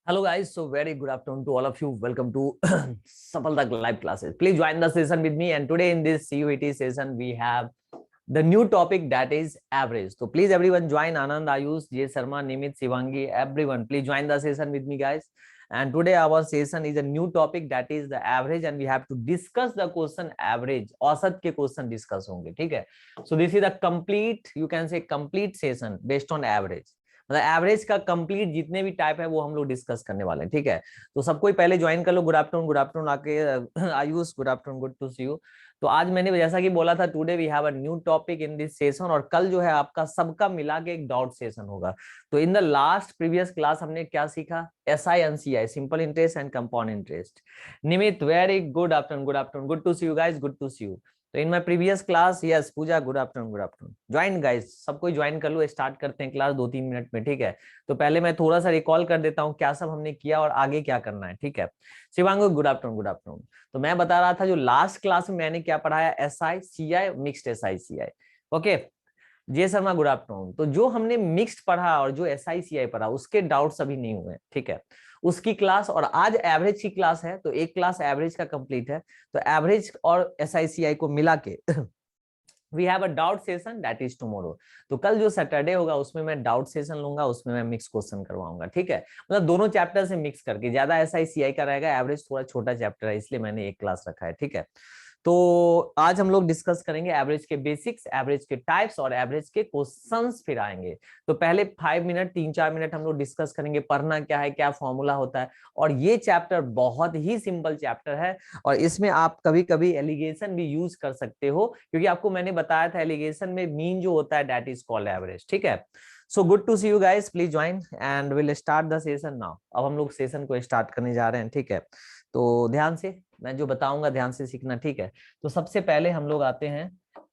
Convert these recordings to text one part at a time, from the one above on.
Hello guys, so very good afternoon to all of you. Welcome to Safalta live classes. Please join the session with me. And today in this CUET session, we have the new topic that is average. So please everyone join Anand, Ayush, J. Sharma, Nimit, Shivangi, everyone. Please join the session with me guys. And today our session is a new topic that is the average and we have to discuss the question average. औसत के question discuss होंगे, ठीक है? So this is a complete, you can say complete session based on average. मतलब average का complete जितने भी type है वो हम लोग डिस्कस करने वाले हैं, ठीक है? तो सबको पहले ज्वाइन कर लो। गुड आफ्टरनून आके Ayush, good afternoon, good to see you. तो आज मैंने जैसा कि बोला था, today we have a new topic in this session, और कल जो है आपका सबका मिला के एक डाउट सेशन होगा। तो in the last previous class हमने क्या सीखा? SI and CI, simple interest and compound interest. Nimit, very good afternoon, good to see you guys, good to see you. तो in my previous class, yes Puja, good afternoon. Join guys, सबको join कर लो। Start करते हैं class 2-3 minute में, ठीक है? तो पहले मैं थोड़ा सा रिकॉल कर देता हूँ क्या सब हमने किया और आगे क्या करना है, ठीक है? शिवांगु, गुड आफ्टरनून। तो मैं बता रहा था जो लास्ट क्लास में मैंने क्या पढ़ाया, SI CI, mixed SI CI. Okay, J Sharma, good afternoon. तो जो हमने मिक्स्ड पढ़ा और जो एसआई सीआई पढ़ा उसके डाउट्स अभी नहीं हुए, ठीक है? उसकी क्लास, और आज एवरेज की क्लास है, तो एक क्लास एवरेज का कंप्लीट है। तो एवरेज और एसआईसीआई को मिला के we have a doubt session that is tomorrow. तो कल जो सैटरडे होगा उसमें मैं डाउट सेशन लूंगा, उसमें मैं मिक्स क्वेश्चन करवाऊंगा, ठीक है? मतलब दोनों चैप्टर से मिक्स करके, ज्यादा एसआईसीआई का रहेगा, एवरेज थोड़ा छोटा चैप्टर है इसलिए मैंने एक क्लास रखा है, ठीक है? तो आज हम लोग डिस्कस करेंगे एवरेज के बेसिक्स, एवरेज के टाइप्स और एवरेज के क्वेश्चंस फिर आएंगे। तो पहले 5 मिनट, 3-4 मिनट हम लोग डिस्कस करेंगे पढ़ना क्या है, क्या फॉर्मूला होता है। और ये चैप्टर बहुत ही सिंपल चैप्टर है, और इसमें आप कभी कभी एलिगेशन भी यूज कर सकते हो, क्योंकि आपको मैंने बताया था एलिगेशन में मीन जो होता है दैट इज कॉल्ड एवरेज, ठीक है? So good to see you guys, please join and will start the session now. अब हम लोग सेशन को स्टार्ट करने जा रहे हैं, ठीक है? तो ध्यान से मैं जो बताऊंगा ध्यान से सीखना, ठीक है? तो सबसे पहले हम लोग आते हैं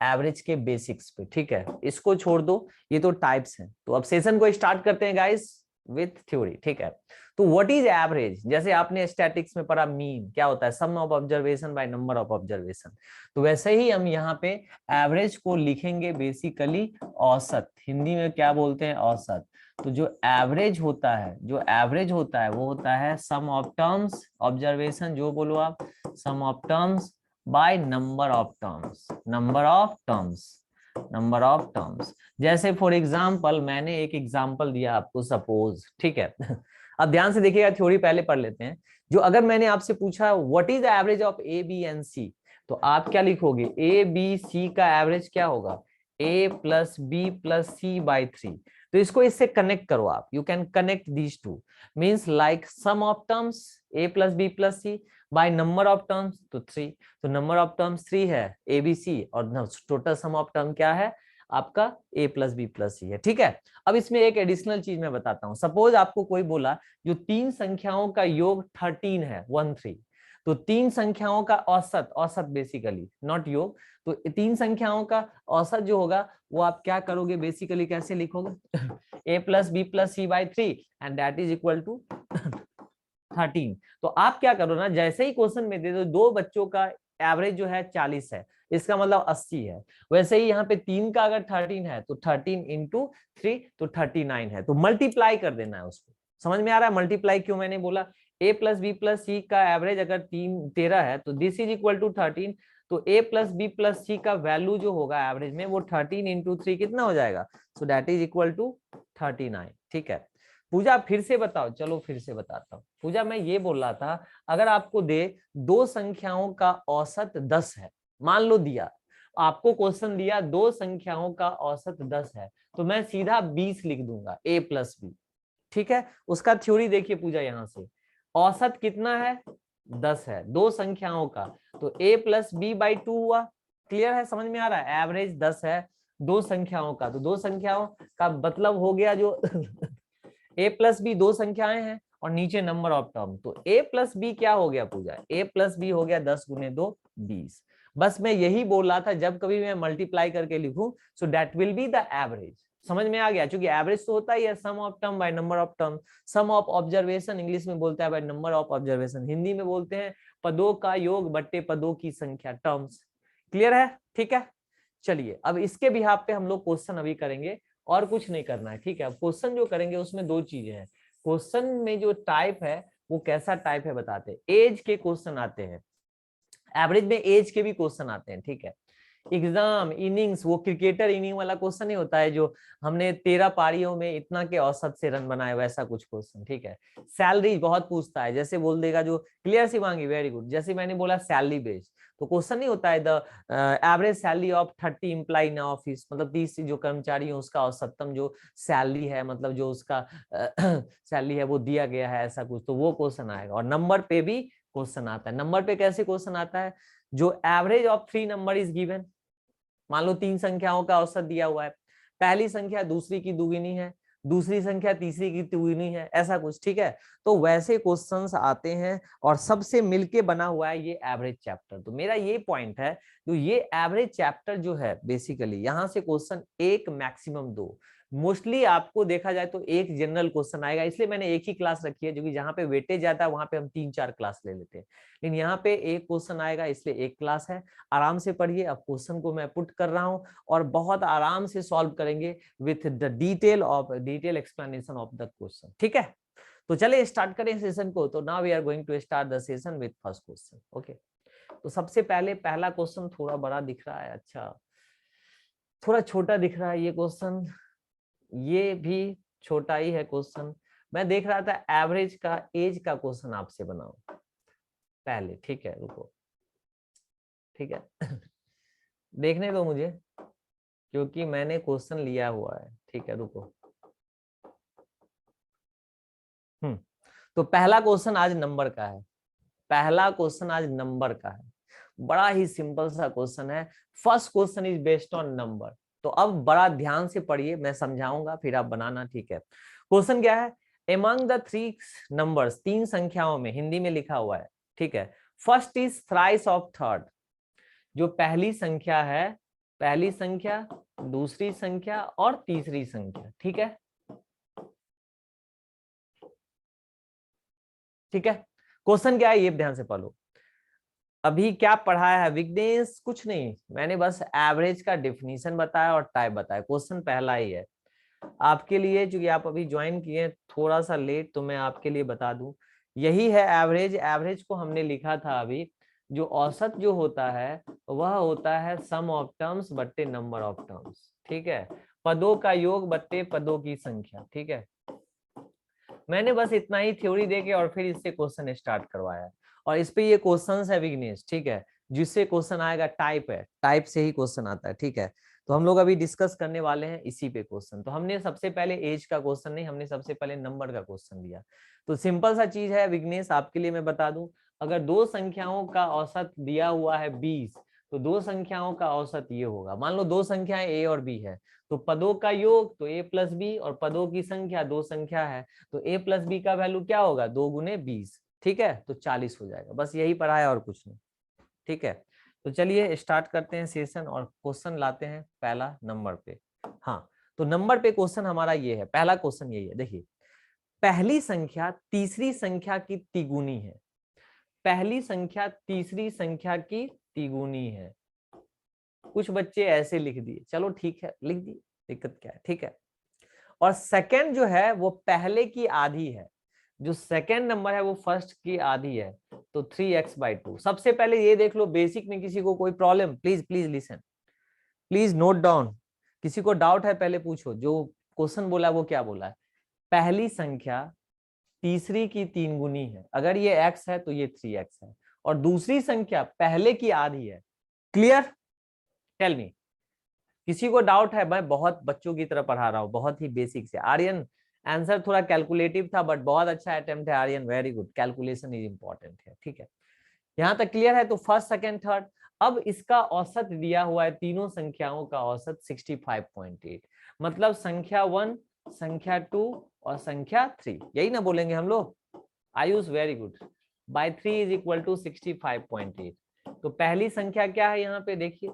एवरेज के बेसिक्स पे, ठीक है? इसको छोड़ दो, ये तो टाइप्स हैं। तो अब सेशन को स्टार्ट करते हैं गाइस विथ थ्योरी, ठीक है? तो व्हाट इज एवरेज? जैसे आपने स्टैटिक्स में पढ़ा मीन क्या होता है, sum of observation by number of observation. तो वैसे ही हम यहाँ पे एवरेज को लिखेंगे बेसिकली औसत, हिंदी में क्या बोलते हैं, औसत। तो जो एवरेज होता है, वो होता है सम ऑफ टर्म्स ऑब्जर्वेशन, जो बोलो आप, sum of terms by number of terms. जैसे फॉर एग्जांपल मैंने एक एग्जांपल दिया आपको, सपोज, ठीक है? अब ध्यान से देखिएगा, थ्योरी पहले पढ़ लेते हैं। जो अगर मैंने आपसे पूछा what is the average of A B and C, तो आप क्या लिखोगे? ए बी सी का एवरेज क्या होगा? A plus B plus C by 3। तो इसको इससे कनेक्ट करो आप, you can connect these two, means like sum of terms A plus B plus C by number of terms, तो 3। तो नंबर ऑफ टर्म्स 3 है एबीसी, और टोटल सम ऑफ टर्म क्या है आपका? ए प्लस बी प्लस सी है, ठीक है? अब इसमें एक एडिशनल चीज मैं बताता हूं। सपोज आपको कोई बोला जो 3 संख्याओं का योग 13 है, 13, तो 3 संख्याओं का औसत बेसिकली, नॉट योग, तो 3 संख्याओं का औसत जो होगा वो आप क्या करोगे बेसिकली, कैसे लिखोगे? A plus B plus C by 3 and that is equal to 13। तो आप क्या करो ना, जैसे ही क्वेश्चन में दे दो बच्चों का एवरेज जो है 40 है, इसका मतलब 80 है, वैसे ही यहाँ पे 3 का अगर 13 है तो 13 इंटू 3 तो 39 है, तो मल्टीप्लाई कर देना है उसको। समझ में आ रहा है मल्टीप्लाई क्यों मैंने बोला? ए प्लस बी प्लस सी का एवरेज अगर 13 है तो दिस इज इक्वल टू 13, तो ए प्लस बी प्लस सी का वैल्यू जो होगा एवरेज में वो 13 इंटू 3 कितना हो जाएगा? So that is equal to 39, ठीक है? पूजा फिर से बताओ, चलो फिर से बताता हूँ। पूजा मैं ये बोल रहा था, अगर आपको दे 2 संख्याओं का औसत 10 है, मान लो दिया आपको क्वेश्चन दिया 2 संख्याओं का औसत 10 है, तो मैं सीधा 20 लिख दूंगा ए प्लस बी, ठीक है? उसका थ्योरी देखिए पूजा, यहां से औसत कितना है? 10 है 2 संख्याओं का, तो ए प्लस बी बाई 2 हुआ। क्लियर है, समझ में आ रहा है? एवरेज 10 है 2 संख्याओं का, तो 2 संख्याओं का मतलब हो गया जो ए प्लस बी 2 संख्याएं हैं और नीचे नंबर ऑफ टर्म, तो ए प्लस बी क्या हो गया पूजा? ए प्लस बी हो गया 10 गुने 2 20। बस मैं यही बोल रहा था, जब कभी मैं मल्टीप्लाई करके लिखूं so that will be the average. समझ में आ गया? क्योंकि एवरेज तो होता ही है sum of term by number of term, sum of observation English में बोलता है by number of observation, Hindi में बोलते हैं पदों का योग बट्टे पदों की संख्या, टर्म्स। क्लियर है? ठीक है, चलिए अब इसके बिहाफ पे हम लोग क्वेश्चन अभी करेंगे, और कुछ नहीं करना है, ठीक है? अब क्वेश्चन जो करेंगे उसमें 2 चीजें हैं, क्वेश्चन में जो टाइप है वो कैसा टाइप है बताते हैं। एज के क्वेश्चन आते हैं, एवरेज में एज के भी क्वेश्चन आते हैं, ठीक है। एग्जाम इनिंग्स, वो क्रिकेटर इनिंग वाला क्वेश्चन नहीं होता है जो हमने 13 पारियों में इतना के औसत से रन बनाए, वैसा कुछ क्वेश्चन, ठीक है। सैलरी बहुत पूछता है, जैसे बोल देगा जो क्लियर शिवांगी, वेरी गुड, जैसे मैंने बोला सैलरी बेस्ड, तो क्वेश्चन नहीं होता है the average salary of 30 employ in office, मतलब 30 जो कर्मचारी है उसका औसतम जो सैलरी है, मतलब जो उसका सैलरी है वो दिया गया है, ऐसा कुछ, तो वो क्वेश्चन आएगा। और नंबर पे भी क्वेश्चन आता है। नंबर पे कैसे क्वेश्चन आता है, जो average of 3 number is given, मान लो 3 संख्याओं का औसत दिया हुआ है, पहली संख्या दूसरी की दुगुनी है, दूसरी संख्या तीसरी की तिगुनी है, ऐसा कुछ, ठीक है। तो वैसे क्वेश्चंस आते हैं और सबसे मिलके बना हुआ है ये एवरेज चैप्टर। तो मेरा ये पॉइंट है, तो ये एवरेज चैप्टर जो है बेसिकली यहाँ से क्वेश्चन एक मैक्सिमम 2, मोस्टली आपको देखा जाए तो एक जनरल क्वेश्चन आएगा, इसलिए मैंने एक ही क्लास रखी है, जो कि जहां पे वेटेज जाता है वहां पे हम 3-4 क्लास ले लेते हैं, लेकिन यहाँ पे एक क्वेश्चन आएगा इसलिए एक क्लास है। आराम से पढ़िए, अब क्वेश्चन को मैं पुट कर रहा हूं और बहुत आराम से सॉल्व करेंगे with the detail explanation of the question, ठीक है। तो चलिए स्टार्ट करें सेशन को। तो now we are going to start the session with first question, okay. तो सबसे पहले पहला क्वेश्चन थोड़ा बड़ा दिख रहा है, अच्छा थोड़ा छोटा दिख रहा है ये क्वेश्चन, ये भी छोटा ही है क्वेश्चन। मैं देख रहा था एवरेज का एज का क्वेश्चन आपसे बनाऊं पहले, ठीक है, रुको, ठीक है। देखने दो मुझे, क्योंकि मैंने क्वेश्चन लिया हुआ है, ठीक है, रुको। तो पहला क्वेश्चन आज नंबर का है, पहला क्वेश्चन आज नंबर का है, बड़ा ही सिंपल सा क्वेश्चन है। First question is based on number. तो अब बड़ा ध्यान से पढ़िए, मैं समझाऊंगा फिर आप बनाना, ठीक है। क्वेश्चन क्या है, एमंग द 3 नंबर्स, 3 संख्याओं में, हिंदी में लिखा हुआ है, ठीक है। First is thrice of third, जो पहली संख्या है, पहली संख्या, दूसरी संख्या और तीसरी संख्या, ठीक है, ठीक है। क्वेश्चन क्या है ये ध्यान से पढ़ो। अभी क्या पढ़ाया है विघ्नेश, कुछ नहीं, मैंने बस एवरेज का डेफिनेशन बताया और टाइप बताया, क्वेश्चन पहला ही है आपके लिए, क्योंकि आप अभी ज्वाइन किए थोड़ा सा लेट, तो मैं आपके लिए बता दूं, यही है एवरेज। एवरेज को हमने लिखा था अभी, जो औसत जो होता है वह होता है सम ऑफ टर्म्स बट्टे नंबर ऑफ टर्म्स, ठीक है, पदों का योग बट्टे पदों की संख्या, ठीक है। मैंने बस इतना ही थ्योरी देके और फिर इससे क्वेश्चन स्टार्ट करवाया, और इस पे ये क्वेश्चंस है विघ्नेश, ठीक है, जिससे क्वेश्चन आएगा टाइप है, टाइप से ही क्वेश्चन आता है, ठीक है। तो हम लोग अभी डिस्कस करने वाले हैं इसी पे क्वेश्चन। तो हमने सबसे पहले एज का क्वेश्चन नहीं, हमने सबसे पहले नंबर का क्वेश्चन लिया। तो सिंपल सा चीज है विघ्नेश, आपके लिए मैं बता दूं, अगर दो संख्याओं का औसत दिया हुआ है 20, तो दो संख्याओं का औसत ये होगा, मान लो दो संख्याएं ए और बी है, तो पदों का योग तो ए प्लस बी, और पदों की संख्या दो संख्या है, तो a प्लस बी का वैल्यू क्या होगा, 2 गुने 20, ठीक है, तो 40 हो जाएगा। बस यही पढ़ा है और कुछ नहीं, ठीक है। तो चलिए स्टार्ट करते हैं सेशन और क्वेश्चन लाते हैं पहला नंबर पे। हाँ, तो नंबर पे क्वेश्चन हमारा ये है, पहला क्वेश्चन यही है, देखिए, पहली संख्या तीसरी संख्या की तिगुनी है, पहली संख्या तीसरी संख्या की तिगुनी है। कुछ बच्चे ऐसे लिख दिए, चलो ठीक है, लिख दिए, दिक्कत क्या है, ठीक है। और सेकंड जो है वो पहले की आधी है, जो सेकंड नंबर है वो फर्स्ट की आधी है, तो 3x/2। सबसे पहले ये देख लो, बेसिक में किसी को कोई problem, please please listen, please note down, किसी को डाउट है पहले पूछो, जो क्वेश्चन बोला वो क्या बोला है। पहली संख्या तीसरी की 3 गुनी है, अगर ये x है तो ये 3x है, और दूसरी संख्या पहले की आधी है। क्लियर, टेल मी, किसी को डाउट है? मैं बहुत बच्चों की तरह पढ़ा रहा हूँ, बहुत ही बेसिक से। आर्यन, आंसर थोड़ा कैलकुलेटिव था बट बहुत अच्छा अटेम्प्ट है Aryan, very good, calculation is important है, ठीक है। यहाँ तक क्लियर है? तो फर्स्ट सेकंड थर्ड, अब इसका औसत दिया हुआ है, तीनों संख्याओं का औसत 65.8, मतलब संख्या 1, संख्या 2 और संख्या 3, यही ना बोलेंगे हम लोग, Ayush very good, by 3 is equal to 65.8। तो पहली संख्या क्या है यहाँ पे देखिए,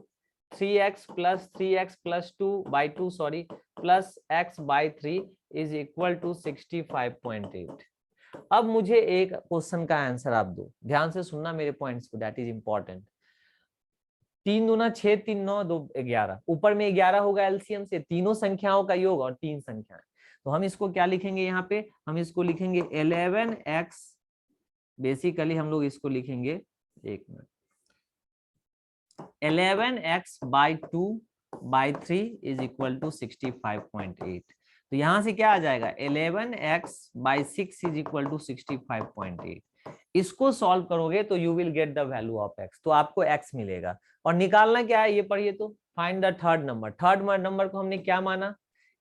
3x plus 3x plus 2/2 sorry plus x/3 is equal to 65.8। अब मुझे एक क्वेश्चन का आंसर आप दो, ध्यान से सुनना मेरे पॉइंट्स को, दैट इज इंपॉर्टेंट। 3 दूना 6, 3 9 2 11, ऊपर में 11 होगा एलसीएम से, तीनों संख्याओं का योग और 3 संख्याएं, तो हम इसको क्या लिखेंगे यहाँ पे, हम इसको लिखेंगे 11x, बेसिकली हम लोग इसको लिखेंगे, एक minute, 11x/2/3 is equal to 65.8। तो यहां से क्या आ जाएगा, 11x/6 इज इक्वल टू 65.8। इसको सॉल्व करोगे तो you will get the value of x, तो आपको x मिलेगा। और निकालना क्या है ये पढ़िए, तो find the third number. Third number को हमने क्या माना,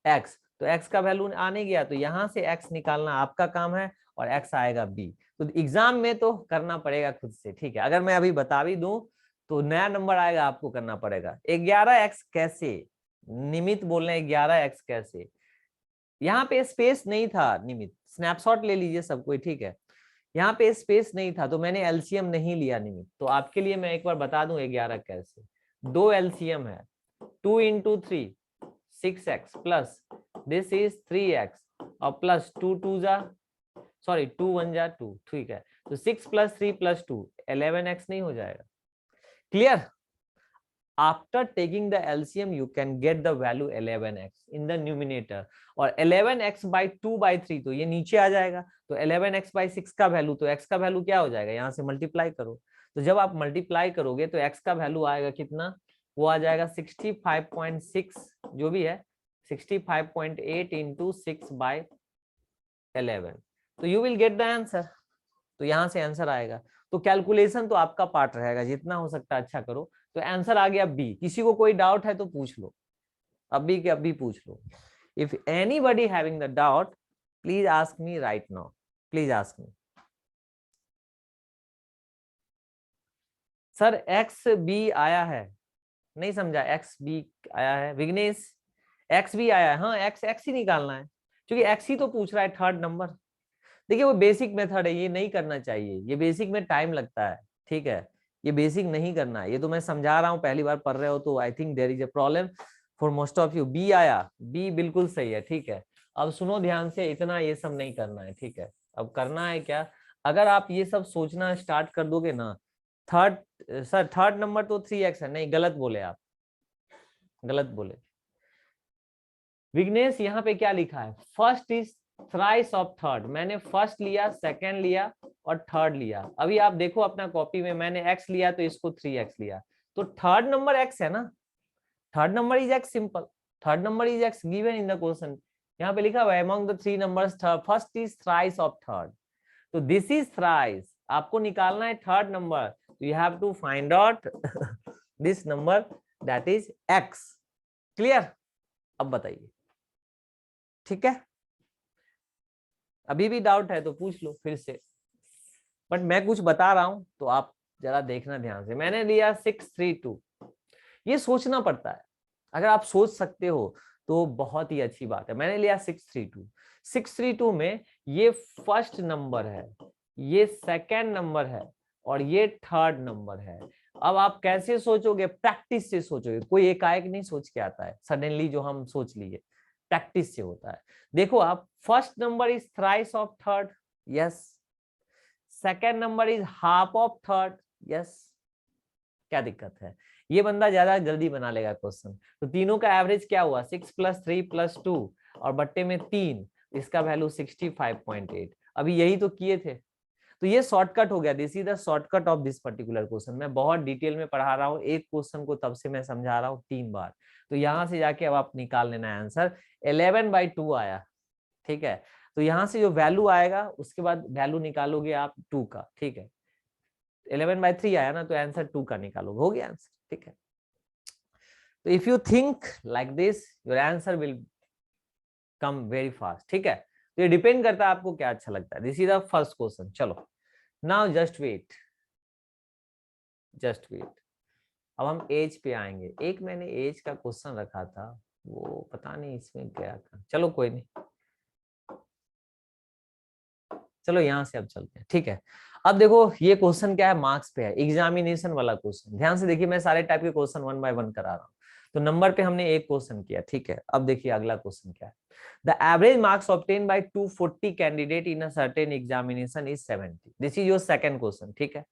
x, तो x का वैल्यू आने गया, तो यहां से x निकालना आपका काम है, और x आएगा b। तो एग्जाम में तो करना पड़ेगा खुद से, ठीक है। अगर मैं अभी बता भी दूं तो नया नंबर आएगा, आपको करना पड़ेगा। 11x कैसे, निमित बोल रहे हैं 11x कैसे, यहाँ पे स्पेस नहीं था, निमित स्नैपशॉट ले लीजिए सब कोई, ठीक है। यहाँ पे स्पेस नहीं था तो मैंने एलसीएम नहीं लिया निमित। तो आपके लिए मैं एक बार बता दूं 11 कैसे, दो एलसीएम है, 2 into 3 6x plus this is 3x और प्लस 2 1 जा 2, ठीक है। तो 6 + 3 + 2 11x नहीं हो जाएगा, clear. After taking the LCM, you can get the value 11x in the numerator, और 11x/2/3 तो ये नीचे आ जाएगा, तो 11x/6 का वैल्यू, तो x का वैल्यू क्या हो जाएगा, यहाँ से मल्टीप्लाई करो। तो जब आप मल्टीप्लाई करोगे तो x का वैल्यू आएगा कितना, वो आ जाएगा 65.6, जो भी है 65.8 × 6/11, तो you will get the answer. तो यहाँ से आंसर आएगा। तो कैलकुलेशन तो आपका पार्ट रहेगा, जितना हो सकता है अच्छा करो। तो आंसर आ गया बी। किसी को कोई डाउट है तो पूछ लो, अभी के अभी पूछ लो। If anybody having the doubt please ask me right now, please ask me. Sir X B आया है, नहीं समझा, एक्स बी आया है विघ्नेश, एक्स बी आया है, हाँ एक्स ही निकालना है, क्योंकि एक्स ही तो पूछ रहा है थर्ड नंबर। देखिए वो बेसिक मेथड है, ये नहीं करना चाहिए, ये बेसिक में टाइम लगता है, ठीक है। ये बेसिक नहीं करना है, ये तो मैं समझा रहा हूँ, पहली बार पढ़ रहे हो तो I think there is a problem for most of you. B आया, बी बिल्कुल सही है, ठीक है। अब सुनो ध्यान से, इतना ये सब नहीं करना है, ठीक है। अब करना है क्या, अगर आप ये सब सोचना स्टार्ट कर दोगे ना, थर्ड, सर थर्ड नंबर तो 3x है, नहीं गलत बोले आप, गलत बोले विघ्नेश। यहाँ पे क्या लिखा है, first is thrice of third, मैंने फर्स्ट लिया, सेकंड लिया और थर्ड लिया। अभी आप देखो अपना कॉपी में, मैंने x लिया तो इसको 3x लिया, तो थर्ड नंबर x है ना, third number is x, simple, third number is x given in the question. यहाँ पे लिखा हुआ है among the three numbers first is thrice of third, तो दिस इज थ्राइस, आपको निकालना है थर्ड नंबर, तो you have to find out this number that is x, clear. अब बताइए, ठीक है। अभी भी डाउट है तो पूछ लो फिर से, बट मैं कुछ बता रहा हूं तो आप जरा देखना ध्यान से। मैंने लिया 632, ये सोचना पड़ता है, अगर आप सोच सकते हो तो बहुत ही अच्छी बात है। मैंने लिया 632, 632 में ये फर्स्ट नंबर है, ये सेकंड नंबर है और ये थर्ड नंबर है। अब आप कैसे सोचोगे, प्रैक्टिस से सोचोगे, कोई एकाएक नहीं सोच के आता है सडनली जो हम सोच लिए, प्रैक्टिस से होता है। देखो आप, first number is thrice of third, yes, second number is half of third, yes, क्या दिक्कत है, ये बंदा ज्यादा जल्दी बना लेगा क्वेश्चन। तो तीनों का एवरेज क्या हुआ, 6 + 3 + 2 और बट्टे में 3, इसका वैल्यू 65.8। अभी यही तो किए थे, तो ये शॉर्टकट हो गया, this is the shortcut of this particular question. मैं बहुत डिटेल में पढ़ा रहा हूँ, एक क्वेश्चन को तब से मैं समझा रहा हूँ 3 बार। तो यहां से जाके अब आप निकाल लेना है आंसर, 11/2 आया, ठीक है। तो यहाँ से जो वैल्यू आएगा उसके बाद वैल्यू निकालोगे आप 2 का, ठीक है। 11/3 आया ना, तो आंसर 2 का निकालोगे, हो गया आंसर, ठीक है। तो if you think like this your answer will come very fast, ठीक है। तो ये डिपेंड करता है आपको क्या अच्छा लगता है। This is the first question. चलो now just wait, just wait. अब हम एज पे आएंगे। एक मैंने एज का क्वेश्चन रखा था, वो पता नहीं इसमें गया था, चलो कोई नहीं, चलो यहाँ से अब चलते हैं, ठीक है। अब देखो ये क्वेश्चन क्या है, मार्क्स पे है, एग्जामिनेशन वाला क्वेश्चन। ध्यान से देखिए, मैं सारे टाइप के क्वेश्चन 1 बाय 1 करा रहा हूँ। तो नंबर पे हमने एक क्वेश्चन किया, ठीक है। अब देखिए अगला क्वेश्चन क्या है, the average marks obtain bye 240 candidate in a certain examination is 70। This is your second question, ठीक है।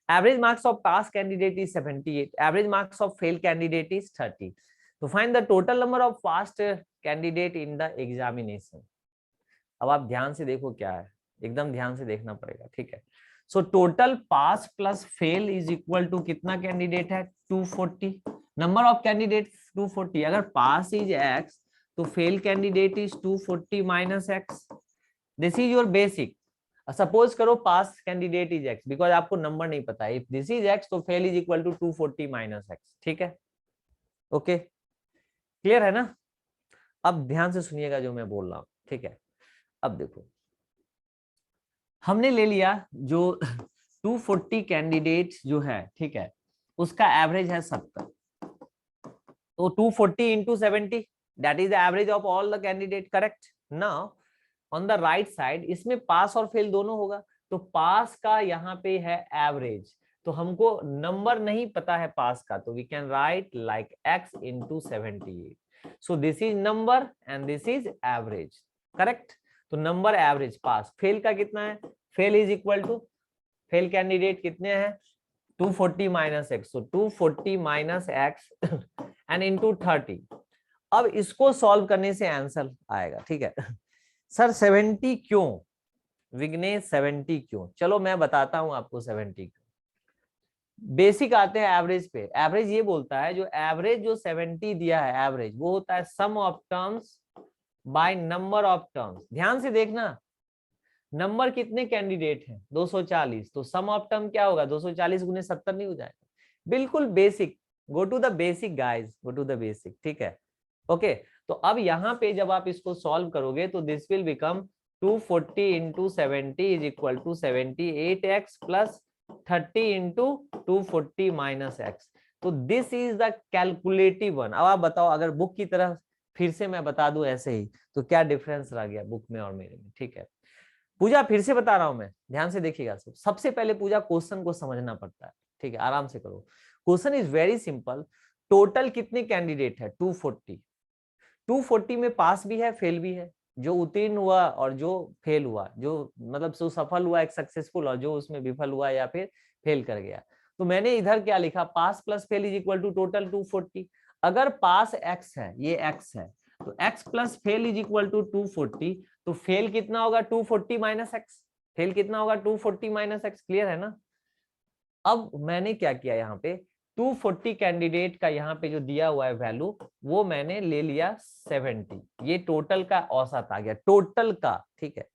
Average marks of pass candidate is 78. Average marks of fail candidate is 30. तो find the total number of past candidate in the examination. अब आप ध्यान से देखो क्या है, एकदम ध्यान से देखना पड़ेगा, ठीक है। So total pass plus fail is equal to कितना कैंडिडेट है, 240। नंबर ऑफ कैंडिडेट 240, अगर पास इज एक्स तो fail candidate is 240 minus X. This is your basic. Suppose करो pass candidate is X, because आपको नंबर नहीं पता है। इफ दिस इज एक्स तो fail is equal to 240 minus X, ठीक है। ओके, क्लियर है ना। अब ध्यान से सुनिएगा जो मैं बोल रहा हूं, ठीक है। अब देखो, हमने ले लिया जो 240 कैंडिडेट जो है, ठीक है, उसका एवरेज है 70। तो 240 into 70, that is the average of all the candidate, correct. Now on the right side इसमें पास और फेल दोनों होगा, तो पास का यहाँ पे है एवरेज, तो हमको नंबर नहीं पता है पास का, तो we can write like x into 78। So this is number and this is average, correct. तो नंबर एवरेज पास, फेल का कितना है, fail is equal to, fail candidate कितने हैं 240 माइनस एक्स, तो 240 माइनस एक्स एंड इंटू 30। अब इसको solve करने से आंसर आएगा, ठीक है। सर 70 क्यों विघ्नेश, 70 क्यों? चलो मैं बताता हूं आपको 70 क्यों। बेसिक आते हैं एवरेज पे। एवरेज ये बोलता है, जो एवरेज जो 70 दिया है एवरेज, वो होता है sum of terms by number of terms. ध्यान से देखना, नंबर कितने कैंडिडेट हैं 240, तो सम ऑफ टर्म क्या होगा 240 गुने 70 नहीं हो जाएगा। बिल्कुल basic, go to the basic guys, go to the basic, ठीक है। ओके, तो अब यहाँ पे जब आप इसको सॉल्व करोगे तो this will become 240 into 70 is equal to 78x plus 30 into 240 minus X. तो this is the calculative one. अब आप बताओ, अगर बुक की तरह फिर से मैं बता दूं ऐसे ही, तो क्या डिफरेंस रह गया बुक में और मेरे में, ठीक है। पूजा फिर से बता रहा हूं मैं, ध्यान से देखिएगा। सबसे पहले पूजा क्वेश्चन को समझना पड़ता है, ठीक है, आराम से करो। Question is very simple. Total कितने कैंडिडेट है 240। 240 में पास भी है फेल भी है, जो उत्तीर्ण हुआ और जो फेल हुआ, जो मतलब जो सफल हुआ एक सक्सेसफुल, और जो उसमें विफल हुआ या फिर फेल कर गया। तो मैंने इधर क्या लिखा, pass plus fail is equal to total 240। अगर पास x है, ये x है, तो x plus fail is equal to 240। तो फेल कितना होगा 240 माइनस एक्स, फेल कितना होगा 240 माइनस एक्स, क्लियर है ना। अब मैंने क्या किया, यहाँ पे 240 कैंडिडेट का यहाँ पे जो दिया हुआ है वैल्यू, वो मैंने ले लिया 70। ये टोटल का औसत आ गया, टोटल का, ठीक है।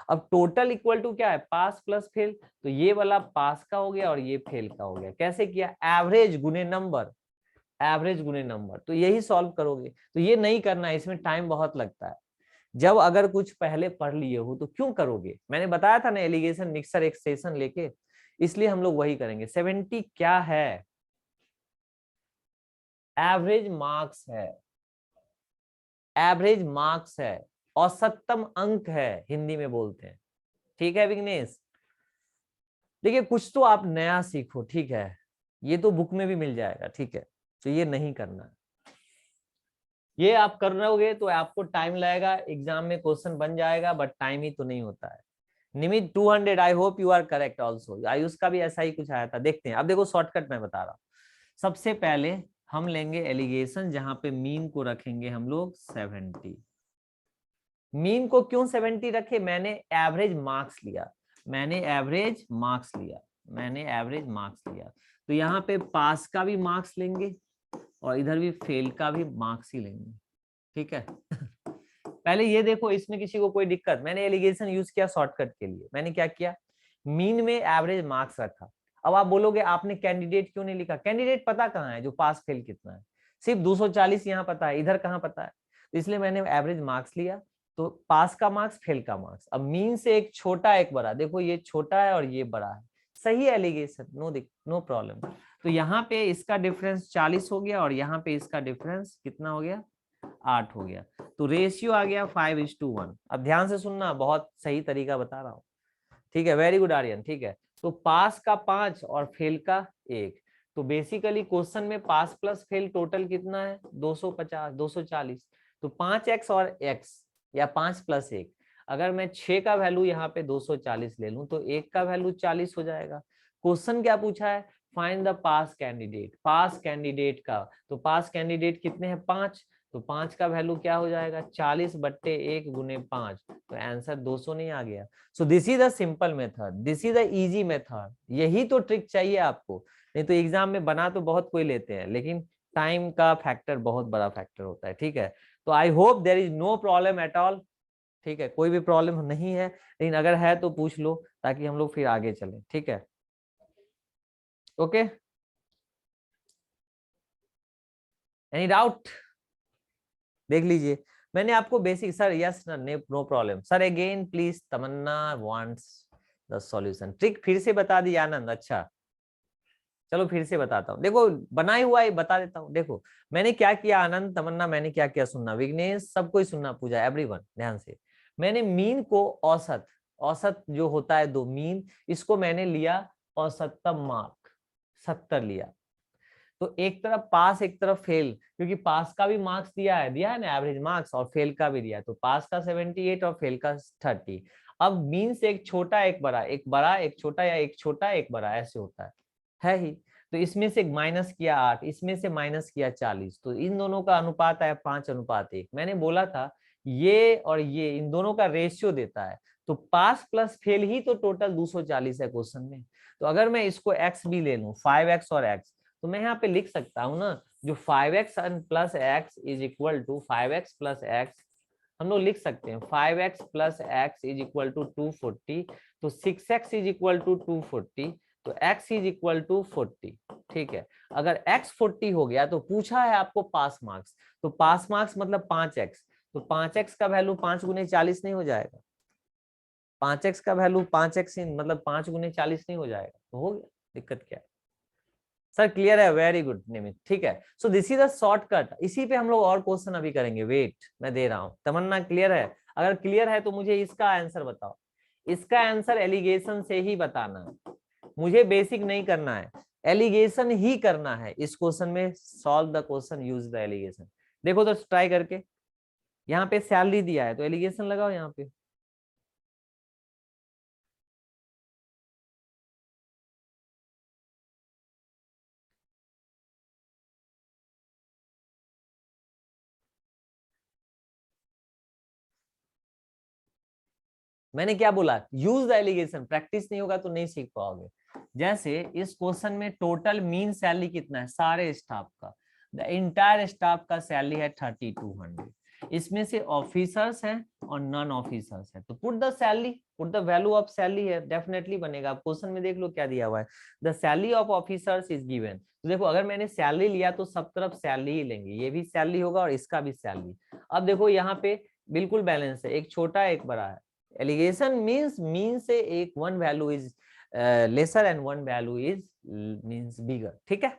अब टोटल इक्वल टू क्या है, पास प्लस फेल, तो ये वाला पास का हो गया और ये फेल का हो गया। कैसे किया, एवरेज गुने नंबर, एवरेज गुने नंबर। तो यही सॉल्व करोगे, तो ये नहीं करना है, इसमें टाइम बहुत लगता है। जब अगर कुछ पहले पढ़ लिए हो तो क्यों करोगे, मैंने बताया था ना एलिगेशन मिक्सर एक सेशन लेके, इसलिए हम लोग वही करेंगे। 70 क्या है, एवरेज मार्क्स है, एवरेज मार्क्स है, औसतम अंक है, हिंदी में बोलते हैं, ठीक है विघ्नेश। देखिए कुछ तो आप नया सीखो, ठीक है, ये तो बुक में भी मिल जाएगा, ठीक है, तो ये नहीं करना। ये आप कर रहोगे तो आपको टाइम लगेगा, एग्जाम में क्वेश्चन बन जाएगा, बट टाइम ही तो नहीं होता है। Nimit 200, I hope you are correct also. Ayush का भी ऐसा ही कुछ आया था, देखते हैं। अब देखो शॉर्टकट मैं बता रहा हूँ। सबसे पहले हम लेंगे एलिगेशन, जहां पे मीन को रखेंगे हम लोग 70। मीन को क्यों 70 रखे, मैंने एवरेज मार्क्स लिया, मैंने एवरेज मार्क्स लिया, मैंने एवरेज मार्क्स लिया। तो यहाँ पे पास का भी मार्क्स लेंगे और इधर भी फेल का भी मार्क्स ही लेंगे, ठीक है। पहले ये देखो, इसमें किसी को कोई दिक्कत, मैंने एलिगेशन यूज किया शॉर्टकट के लिए। मैंने क्या किया, मीन में एवरेज मार्क्स रखा। अब आप बोलोगे आपने कैंडिडेट क्यों नहीं लिखा, कैंडिडेट पता कहाँ है जो पास फेल कितना है, सिर्फ 240 यहाँ पता है, इधर कहाँ पता है, तो इसलिए मैंने एवरेज मार्क्स लिया। तो पास का मार्क्स फेल का मार्क्स, अब मीन से एक छोटा एक बड़ा, देखो ये छोटा है और ये बड़ा है, सही एलिगेशन, नो प्रॉब्लम। तो यहाँ पे इसका डिफरेंस 40 हो गया और यहाँ पे इसका डिफरेंस कितना हो गया, 8 हो गया। तो रेशियो आ गया 5:1। अब ध्यान से सुनना, बहुत सही तरीका बता रहा हूँ, ठीक है। वेरी गुड आर्यन, ठीक है। तो पास का 5 और फेल का 1। तो बेसिकली क्वेश्चन में पास प्लस फेल टोटल कितना है 250, 240। तो 5x और x या 5 प्लस 1, अगर मैं 6 का वैल्यू यहाँ पे 240 ले लूं तो 1 का वैल्यू 40 हो जाएगा। क्वेश्चन क्या पूछा है, find the pass candidate, pass candidate का, तो पास कैंडिडेट कितने हैं 5, तो 5 का वैल्यू क्या हो जाएगा 40/1 गुने 5, तो आंसर 200 नहीं आ गया। सो this is the simple method, this is the easy method, यही तो ट्रिक चाहिए आपको। नहीं तो एग्जाम में बना तो बहुत कोई लेते हैं, लेकिन टाइम का फैक्टर बहुत बड़ा फैक्टर होता है, ठीक है। तो I hope there is no problem at all, ठीक है, कोई भी प्रॉब्लम नहीं है, लेकिन अगर है तो पूछ लो ताकि हम लोग फिर आगे चलें, ठीक है। Okay, any doubt? देख लीजिए, मैंने आपको basic, sir yes no problem sir, again please, Tamanna wants the solution, trick फिर से बता दी आनंद, अच्छा चलो फिर से बताता हूँ, देखो बनाई हुआ ही बता देता हूँ। देखो मैंने क्या किया आनंद, तमन्ना, मैंने क्या किया सुनना, विघ्नेश सबको ही सुनना, पूजा एवरीवन ध्यान से। मैंने मीन को औसत, औसत जो होता है दो मीन, इसको मैंने लिया औसतम मार्क 70 लिया। तो एक तरफ पास एक तरफ फेल, क्योंकि पास का भी मार्क्स दिया है ना एवरेज मार्क्स, और फेल का भी दिया है, तो पास का 78 और फेल का 30। अब मीन से एक छोटा एक बड़ा, एक बड़ा एक छोटा, या एक छोटा एक बड़ा, ऐसे होता है ही। तो इसमें से माइनस किया 8, इसमें से माइनस किया 40, तो इन दोनों का अनुपात है 5:1। मैंने बोला था ये और ये इन दोनों का रेशियो देता है, तो पास प्लस फेल ही तो टोटल 240 है क्वेश्चन में। तो अगर मैं इसको x भी ले लूं, 5x और x, तो मैं यहाँ पे लिख सकता हूँ ना, जो 5x plus X is equal to 5x plus X, हम लोग लिख सकते हैं 5x plus X is equal to 240, तो 6x इज इक्वल टू 240, तो x इज इक्वल टू 40, ठीक है। अगर x 40 हो गया तो पूछा है आपको पास मार्क्स, तो पास मार्क्स मतलब 5x, तो 5x का वैल्यू 5 गुने 40 नहीं हो जाएगा, 5x का वैल्यू 5x मतलब 5 गुने 40 नहीं हो जाएगा, तो हो गया, दिक्कत क्या है सर, क्लियर है, वेरी गुड निमित, ठीक है। सो दिस इज अ शॉर्टकट, इसी पे हम लोग और क्वेश्चन अभी करेंगे, वेट मैं दे रहा हूं। तमन्ना क्लियर है? अगर क्लियर है तो मुझे इसका आंसर बताओ, इसका आंसर एलिगेशन से ही बताना है, मुझे बेसिक नहीं करना है, एलिगेशन ही करना है इस क्वेश्चन में, solve the question use the alligation. देखो तो ट्राई करके, यहाँ पे सैलरी दिया है तो एलिगेशन लगाओ यहाँ पे, मैंने क्या बोला, यूज द एलिगेशन, प्रैक्टिस नहीं होगा तो नहीं सीख पाओगे। जैसे इस क्वेश्चन में टोटल मीन सैलरी कितना है सारे स्टाफ का, द इंटायर स्टाफ का सैलरी है 3200, इसमें से ऑफिसर्स हैं और नॉन ऑफिसर्स हैं, तो put the salary, put the value of salary है, डेफिनेटली बनेगा। क्वेश्चन में देख लो क्या दिया हुआ है, the salary of officers is given, तो देखो अगर मैंने सैलरी लिया तो सब तरफ सैलरी ही लेंगे, ये भी सैलरी होगा और इसका भी सैलरी। अब देखो यहाँ पे बिल्कुल बैलेंस है, एक छोटा एक बड़ा है, एलिगेशन मींस मीन से एक one value is lesser and one value is means bigger, ठीक है।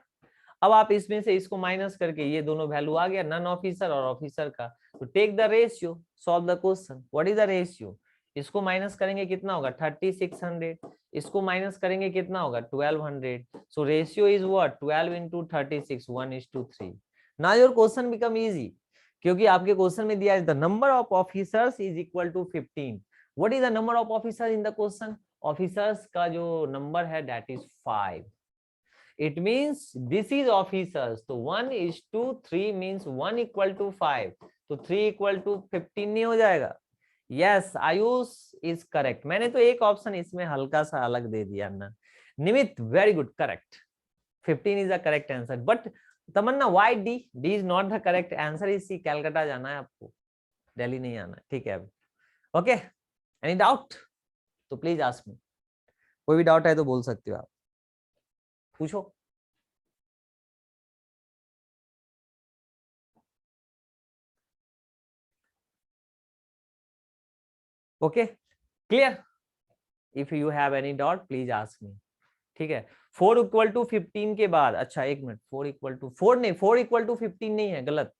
अब आप इसमें से इसको माइनस करके ये दोनों वैल्यू आ गया, नन ऑफिसर और ऑफिसर का, तो take the ratio, solve the question, what is the ratio, इसको माइनस करेंगे कितना होगा 3600, इसको माइनस करेंगे कितना होगा 1200, so ratio is what 12 into 36 1:3। Now your question become easy, क्योंकि आपके क्वेश्चन में दिया है the number of officers is equal to 15, what is the number of officer in the question, officers का जो नंबर है that is 5, it means this is officers, तो 1:3 means 1 equal to 5, तो 3 equal to 15 नहीं हो जाएगा। यस आयुष इज करेक्ट, मैंने तो एक ऑप्शन इसमें हल्का सा अलग दे दिया ना, Nimit very good correct, 15 is the correct answer, but Tamanna why D, D is not the correct answer, इसी कैलकाटा जाना है आपको, दिल्ली नहीं आना, ठीक है। ओके, एनी डाउट तो प्लीज आस्क मी, कोई भी डाउट है तो बोल सकते हो आप, पूछो। Okay clear, if you have any doubt please ask मी, ठीक है। 4 इक्वल टू 15 के बाद, अच्छा एक मिनट, 4 इक्वल टू 4 नहीं, 4 इक्वल टू 15 नहीं है, गलत,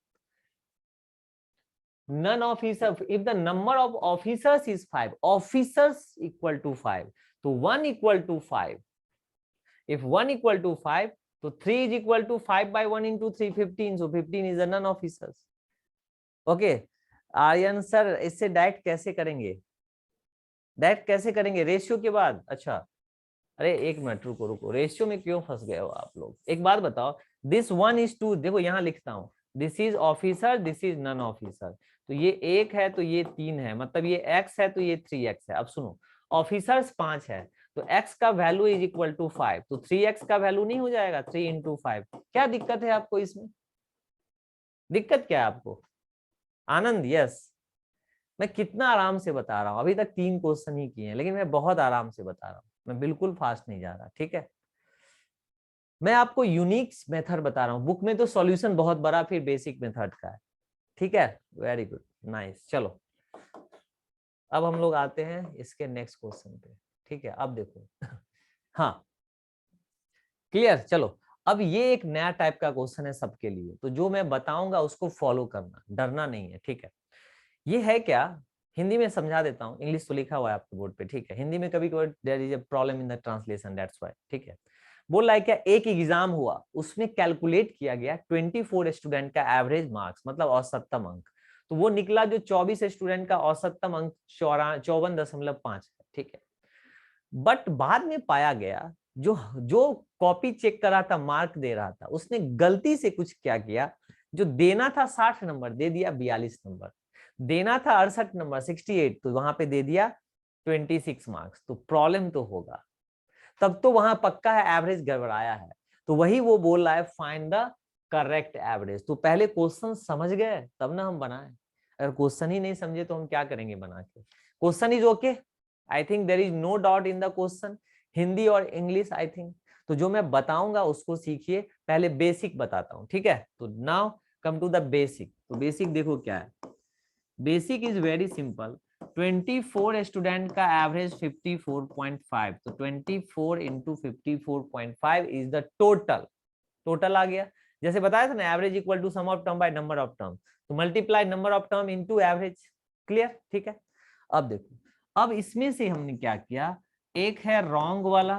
none officer, if the number of officers is 5, officers equal to 5, तो 1 equal to 5, if 1 equal to 5, तो 3 is equal to 5 by 1 into 3 15, so 15 is the non officers। Okay Aryan sir, इससे direct कैसे करेंगे, direct कैसे करेंगे रेशियो के बाद, अच्छा अरे एक मिनट रुको रुको, रेशियो में क्यों फंस गए हो आप लोग? एक बात बताओ, दिस 1:2, देखो यहाँ लिखता हूँ, this is officer, this is non officer, तो ये 1 है तो ये 3 है, मतलब ये x है तो ये 3x है। अब सुनो, ऑफिसर्स 5 है तो x का वैल्यू इज इक्वल टू 5, तो 3x का वैल्यू नहीं हो जाएगा 3 इंटू 5? क्या दिक्कत है आपको इसमें? दिक्कत क्या है आपको आनंद? यस, मैं कितना आराम से बता रहा हूँ, अभी तक 3 क्वेश्चन ही किए हैं, लेकिन मैं बहुत आराम से बता रहा हूँ, मैं बिल्कुल फास्ट नहीं जा रहा, ठीक है? मैं आपको यूनिक मेथड बता रहा हूँ, बुक में तो सॉल्यूशन बहुत बड़ा फिर बेसिक मेथड का है, ठीक है? Very good, nice. चलो अब हम लोग आते हैं इसके नेक्स्ट क्वेश्चन पे, ठीक है? अब देखो हाँ क्लियर। चलो अब ये एक नया टाइप का क्वेश्चन है सबके लिए, तो जो मैं बताऊंगा उसको फॉलो करना, डरना नहीं है, ठीक है? ये है क्या, हिंदी में समझा देता हूँ, इंग्लिश तो लिखा हुआ है आपके बोर्ड पे, ठीक है? हिंदी में कभी कभी there is a problem in the translation, that's why, ठीक है? बोल रहा है क्या, एक एग्जाम हुआ, उसमें कैलकुलेट किया गया 24 स्टूडेंट का एवरेज मार्क्स, मतलब औसतम अंक, तो वो निकला जो 24 स्टूडेंट का औसतम अंक 54.5 है, ठीक है? बट बाद में पाया गया जो जो कॉपी चेक कर रहा था, मार्क दे रहा था, उसने गलती से कुछ क्या किया, जो देना था 60 नंबर दे दिया 42 नंबर, देना था 68 नंबर 68, तो वहां पे दे दिया 26 मार्क्स, तो प्रॉब्लम तो होगा, तब तो वहां पक्का है एवरेज गड़बड़ाया है। तो वही वो बोल रहा है फाइंड द करेक्ट एवरेज। तो पहले क्वेश्चन समझ गए तब ना हम बनाए, अगर क्वेश्चन ही नहीं समझे तो हम क्या करेंगे बना के? Question is okay, I think there is no doubt in the question, Hindi और इंग्लिश आई थिंक। तो जो मैं बताऊंगा उसको सीखिए, पहले बेसिक बताता हूँ, ठीक है? तो now come to the basic. तो बेसिक देखो क्या है, basic is very simple, 24 student का एवरेज 54.5, तो 24 into 54.5 is the total, total आ गया। जैसे बताया था ना, average equal to sum of term by number of term, तो multiply number of term into average, clear, ठीक है? अब देखो, अब इसमें से हमने क्या किया, एक है रॉन्ग वाला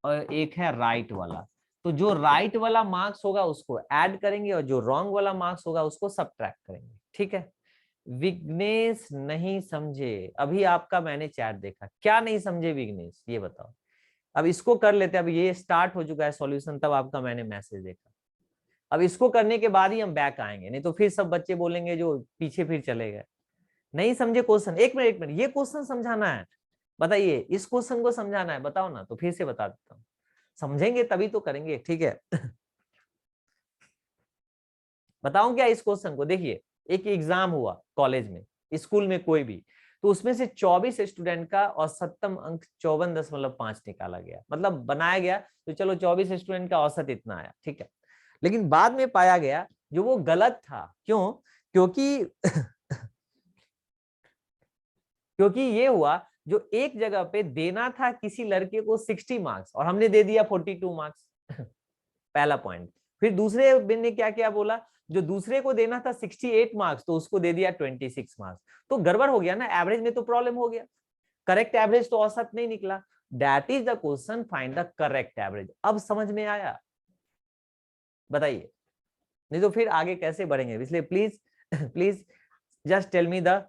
और एक है राइट वाला, तो जो राइट वाला मार्क्स होगा उसको ऐड करेंगे और जो रॉन्ग वाला मार्क्स होगा उसको सब्ट्रैक्ट करेंगे, ठीक है? विघ्नेश नहीं समझे, अभी आपका मैंने चैट देखा, क्या नहीं समझे विघ्नेश ये बताओ? अब इसको कर लेते, अब ये स्टार्ट हो चुका है सॉल्यूशन, तब आपका मैंने मैसेज देखा। अब इसको करने के बाद ही हम बैक आएंगे, नहीं तो फिर सब बच्चे बोलेंगे जो पीछे फिर चले गए, नहीं समझे क्वेश्चन। एक मिनट एक मिनट, ये क्वेश्चन समझाना है, बताइए इस क्वेश्चन को समझाना है, बताओ ना, तो फिर से बता देता हूँ, समझेंगे तभी तो करेंगे, ठीक है? बताऊं क्या इस क्वेश्चन को? देखिए, एक एग्जाम हुआ कॉलेज में, स्कूल में कोई भी, तो उसमें से 24 स्टूडेंट का औसतम अंक 54.5 निकाला गया, मतलब बनाया गया, तो चलो 24 स्टूडेंट का औसत इतना आया, ठीक है? लेकिन बाद में पाया गया जो वो गलत था, क्यों? क्योंकि क्योंकि ये हुआ, जो एक जगह पे देना था किसी लड़के को 60 मार्क्स और हमने दे दिया 42 मार्क्स पहला पॉइंट। फिर दूसरे बिन ने क्या क्या बोला, जो दूसरे को देना था 68 मार्क्स तो उसको दे दिया 26 मार्क्स, तो गड़बड़ हो गया ना, एवरेज में तो प्रॉब्लम हो गया, करेक्ट एवरेज तो औसत नहीं निकला। That is the question, find the correct average. अब समझ में आया? बताइए, नहीं तो फिर आगे कैसे बढ़ेंगे, इसलिए please please just tell me the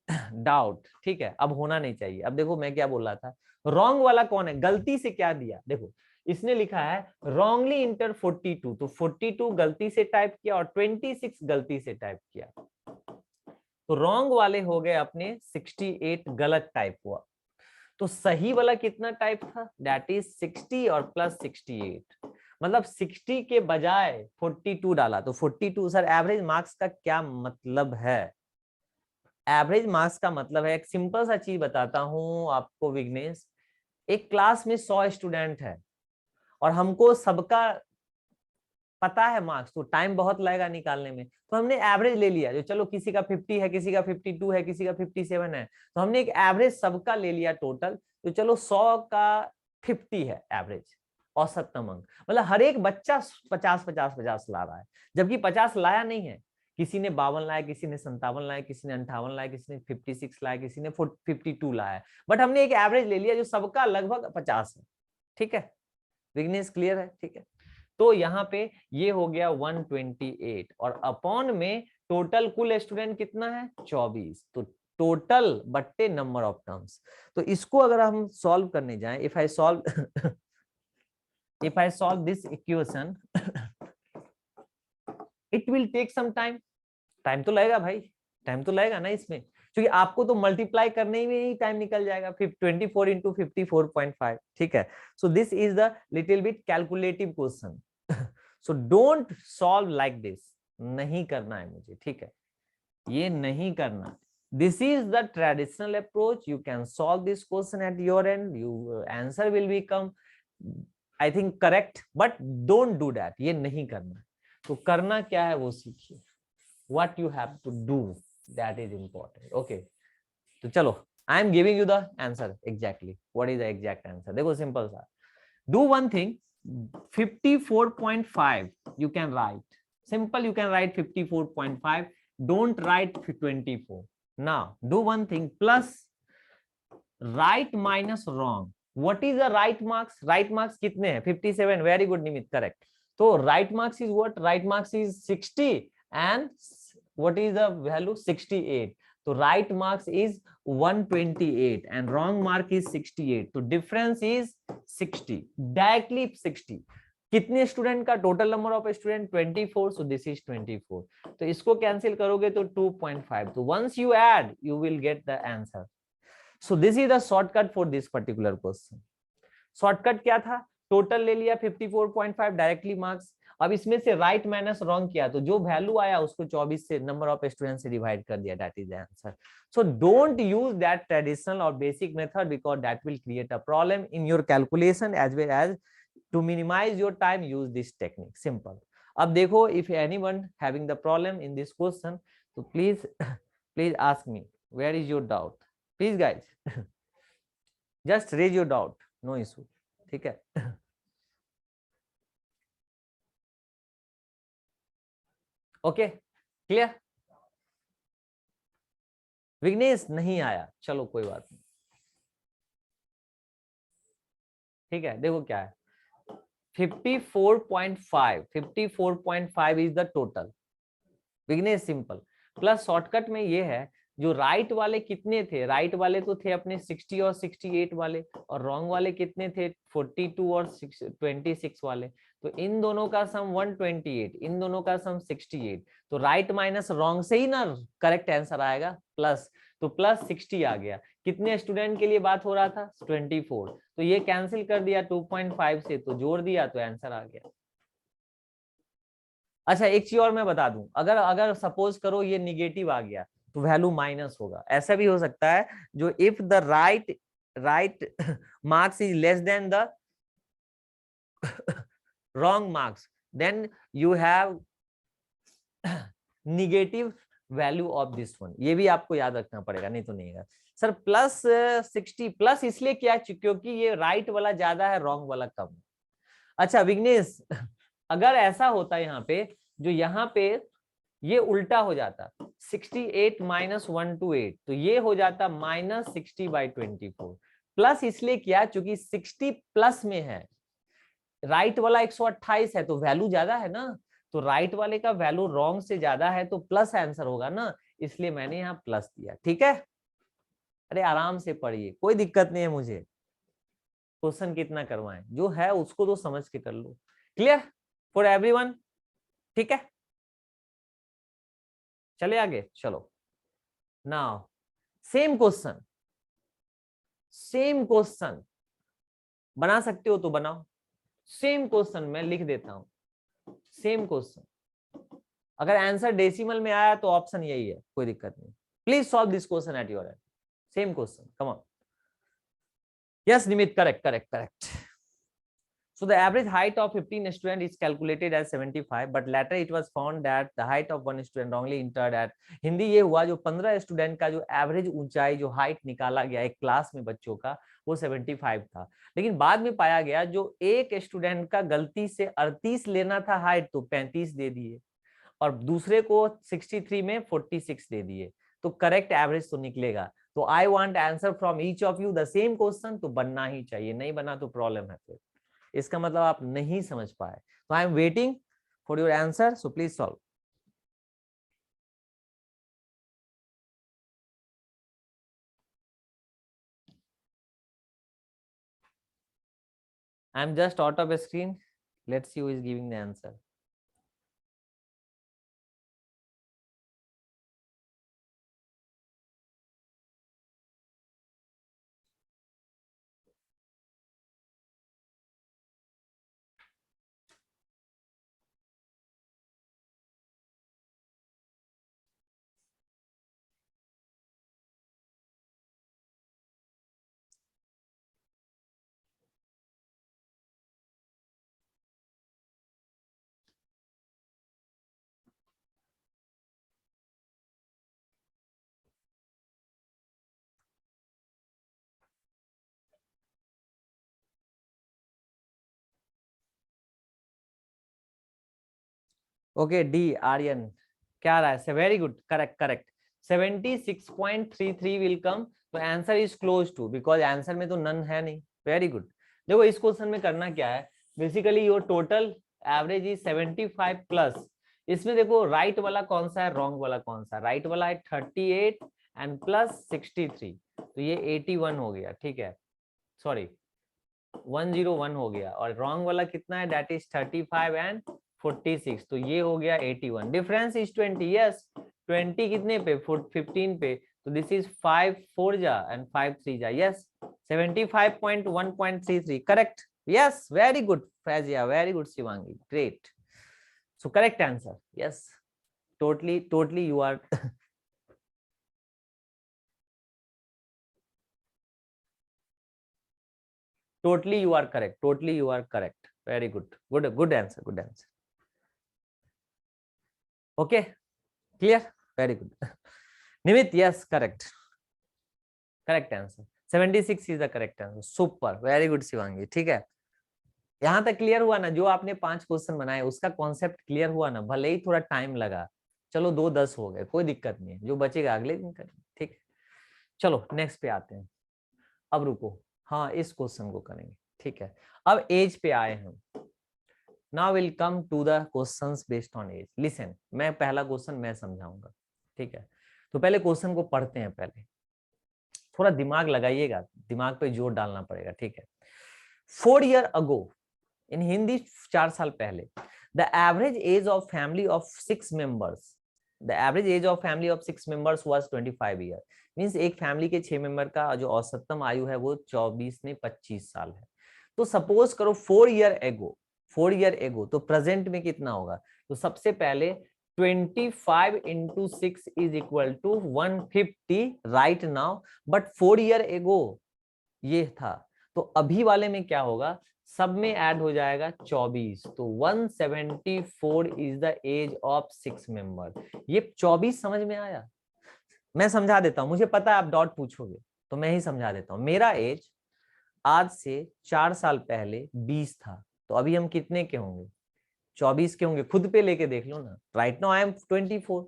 doubt, ठीक है? अब होना नहीं चाहिए। अब देखो मैं क्या बोल रहा था, रॉन्ग वाला कौन है, गलती से क्या दिया, देखो इसने लिखा है रॉन्गली इंटर 42, तो 42 गलती से टाइप किया और 26 गलती से टाइप किया, तो रॉन्ग वाले हो गए अपने 68, गलत टाइप हुआ। तो सही वाला कितना टाइप था, दैट इज 60 और प्लस 68, मतलब 60 के बजाय 42 डाला, तो 42। सर एवरेज मार्क्स का क्या मतलब है? एवरेज मार्क्स का मतलब है, एक सिंपल सा चीज बताता हूं आपको विघ्नेश, एक क्लास में 100 स्टूडेंट है और हमको सबका पता है मार्क्स, तो टाइम बहुत लगेगा निकालने में, तो हमने एवरेज ले लिया, जो चलो किसी का 50 है, किसी का 52 है, किसी का 57 है, तो हमने एक एवरेज सबका ले लिया टोटल, तो चलो 100 का 50 है एवरेज औसतम अंक, मतलब हर एक बच्चा 50 ला रहा है, जबकि 50 लाया नहीं है, किसी ने 52 लाया, किसी ने 57 लाया, किसी ने 58 लाया, किसी ने 56 लाया, किसी ने 52 लाया, बट हमने एक एवरेज ले लिया जो सबका लगभग 50 है, ठीक है? विघ्नेश क्लियर है? ठीक है, तो यहाँ पे ये हो गया 128 और अपॉन में टोटल कुल स्टूडेंट कितना है 24, तो टोटल बट्टे नंबर ऑफ टर्म्स। तो इसको अगर हम सॉल्व करने जाएं, if I solve this equation, it will take some time. Time तो लगेगा भाई, टाइम तो लगेगा ना इसमें, क्योंकि आपको तो मल्टीप्लाई करने में ही टाइम निकल जाएगा। 24 इंटू 54.5, ठीक है। सो this is the little bit calculative question. So don't solve like this, नहीं करना है मुझे, ठीक है, ये नहीं करना। This is the traditional approach, you can solve this question at your and, you answer will become I think correct, but don't do that, ये नहीं करना। तो करना क्या है वो सीखिए, what you have to do, that is important, okay। तो चलो, I am giving you the answer exactly, what is the exact answer। देखो सिंपल सा, do one thing, 54.5 you can write, simple, you can write 54.5, don't write 24। now do one thing, plus right minus wrong, what is the right marks, right marks कितने हैं, 57, very good निमित, correct। तो right marks is what, right marks is 60 and what is the value, 68। तो right marks is 128 and wrong mark is 68, तो difference is 60, directly 60। कितने student का, total number of student 24, so this is 24। तो इसको cancel करोगे तो 2.5, तो once you add you will get the answer. So this is the shortcut for this particular question. Shortcut क्या था, टोटल ले लिया 54.5 डायरेक्टली मार्क्स, अब इसमें से राइट माइनस रॉन्ग किया, तो जो वैल्यू आया उसको 24 से नंबर ऑफ स्टूडेंट से डिवाइड कर दिया, that is the answer. So don't use that traditional और basic method, because that will create a problem in your calculation as well as to minimise your time, use this technique, simple. अब देखो, if anyone having the problem in this question, तो please ask me, where is your doubt, please guys just raise your doubt, no issue, ठीक है। Okay, clear. Vighnesh नहीं आया, चलो कोई बात नहीं, ठीक है। देखो क्या है, 54.5 is the total, Vighnesh simple. Plus shortcut में ये है, जो राइट वाले कितने थे, राइट वाले तो थे अपने 60 और 68 वाले, और रॉन्ग वाले कितने थे, 42 और 26 वाले। तो इन दोनों का सम 128, इन दोनों का सम 68, तो राइट माइनस रॉन्ग से ही ना करेक्ट आंसर आएगा, प्लस, तो प्लस 60 आ गया। कितने स्टूडेंट के लिए बात हो रहा था, 24, तो ये कैंसिल कर दिया 2.5 से, तो जोड़ दिया तो आंसर आ गया। अच्छा, एक चीज और मैं बता दूं, अगर अगर सपोज करो ये निगेटिव आ गया तो वैल्यू माइनस होगा, ऐसा भी हो सकता है, जो if the right marks is less than the wrong marks, then you have negative value of this one, ये भी आपको याद रखना पड़ेगा, नहीं तो नहीं है सर। प्लस 60 प्लस इसलिए क्या, क्योंकि ये राइट वाला ज्यादा है, रॉन्ग वाला कम। अच्छा विघ्नेश, अगर ऐसा होता यहाँ पे, जो यहाँ पे ये उल्टा हो जाता, 68 माइनस 128, तो ये हो जाता माइनस 60/24। प्लस इसलिए क्या, चूंकि 60 प्लस में है, राइट वाला 128 है, तो वैल्यू ज्यादा है ना, तो राइट वाले का वैल्यू रॉन्ग से ज्यादा है, तो प्लस आंसर होगा ना, इसलिए मैंने यहाँ प्लस दिया, ठीक है। अरे आराम से पढ़िए, कोई दिक्कत नहीं है मुझे, क्वेश्चन कितना करवाएं, जो है उसको तो समझ के कर लो। क्लियर फॉर एवरीवन, ठीक है। चले आगे, चलो। Now same question, same question बना सकते हो तो बनाओ, सेम क्वेश्चन मैं लिख देता हूं, सेम क्वेश्चन। अगर आंसर डेसिमल में आया तो ऑप्शन यही है, कोई दिक्कत नहीं। Please solve this question at your and, same question, come on. Yes Nimit, correct correct correct. So the average height of 15 students is calculated as 75, but later it was found that the height of one student wrongly entered at। Hindi ये हुआ, जो 15 student का जो average ऊंचाई, जो height निकाला गया एक क्लास में बच्चों का, वो 75 था, लेकिन बाद में पाया गया जो एक स्टूडेंट का गलती से 38 लेना था हाइट, तो 35 दे दिए, और दूसरे को 63 में 46 दे दिए, तो करेक्ट एवरेज तो निकलेगा। तो I want answer from each of you, the same question, तो बनना ही चाहिए, नहीं बना तो प्रॉब्लम है फिर, इसका मतलब आप नहीं समझ पाए। तो I am waiting for your answer, so please solve. I am just out of a screen. Let's see who is giving the answer. Okay D Aryan क्या रहा है? Very good, correct correct. 76.33 will come, तो answer is close to, because answer में तो none है नहीं। Very good. देखो इस क्वेश्चन में करना क्या है, basically your total average is 75 plus. इसमें देखो राइट वाला कौन सा है, रॉन्ग वाला कौन सा है। राइट वाला है 38 एंड प्लस 63, तो ये 81 हो गया, ठीक है, सॉरी 101 हो गया। और रॉन्ग वाला कितना है, दैट इज 35 एंड 46, तो ये हो गया 81। डिफरेंस इज 20, यस 20 कितने पे, 15 पे, तो दिस इज 5 4 जा एंड 5 3 जा, yes 75.1.33 correct. Yes very good Faizia, very good Shivangi, great. So correct answer, yes totally you are totally you are correct, totally you are correct, very good answer, good answer. Okay, clear, very good. Nimit, yes, correct answer, 76 is the correct answer, super, very good Shivangi, ठीक है। यहां तक clear हुआ ना, जो आपने 5 question बनाए उसका कॉन्सेप्ट क्लियर हुआ ना, भले ही थोड़ा टाइम लगा, चलो 2-10 हो गए, कोई दिक्कत नहीं है, जो बचेगा अगले दिन करेंगे, ठीक है। चलो नेक्स्ट पे आते हैं, अब रुको, हाँ इस क्वेश्चन को करेंगे, ठीक है। अब एज पे आए हम, now will come to the questions based on age. Listen, मैं पहला क्वेश्चन मैं समझाऊंगा, ठीक है। तो पहले क्वेश्चन को पढ़ते हैं, पहले थोड़ा दिमाग लगाइएगा, दिमाग पे जोर डालना पड़ेगा, ठीक है। 4 ईयर अगो, इन हिंदी 4 साल पहले, the average age of family of 6 members, the average age of family of 6 members was 25 year. Means एक फैमिली के 6 मेंबर का जो औसतम आयु है वो 24 ने 25 साल है। तो सपोज करो 4 ईयर एगो, 4 ईयर एगो, तो प्रेजेंट में कितना होगा। तो सबसे पहले 25 into 6 is equal to 150 right now, but 4 year एगो ये था। तो अभी वाले में क्या होगा, सब में ऐड हो जाएगा 24, तो 174 is the age of 6 member. ये 24 समझ में आया? मैं समझा देता हूं, मुझे पता है आप डॉट पूछोगे, तो मैं ही समझा देता हूं। मेरा एज आज से 4 साल पहले 20 था, तो अभी हम कितने के होंगे, 24 के होंगे। खुद पे लेके देख लो ना, राइट नाउ आई एम 24।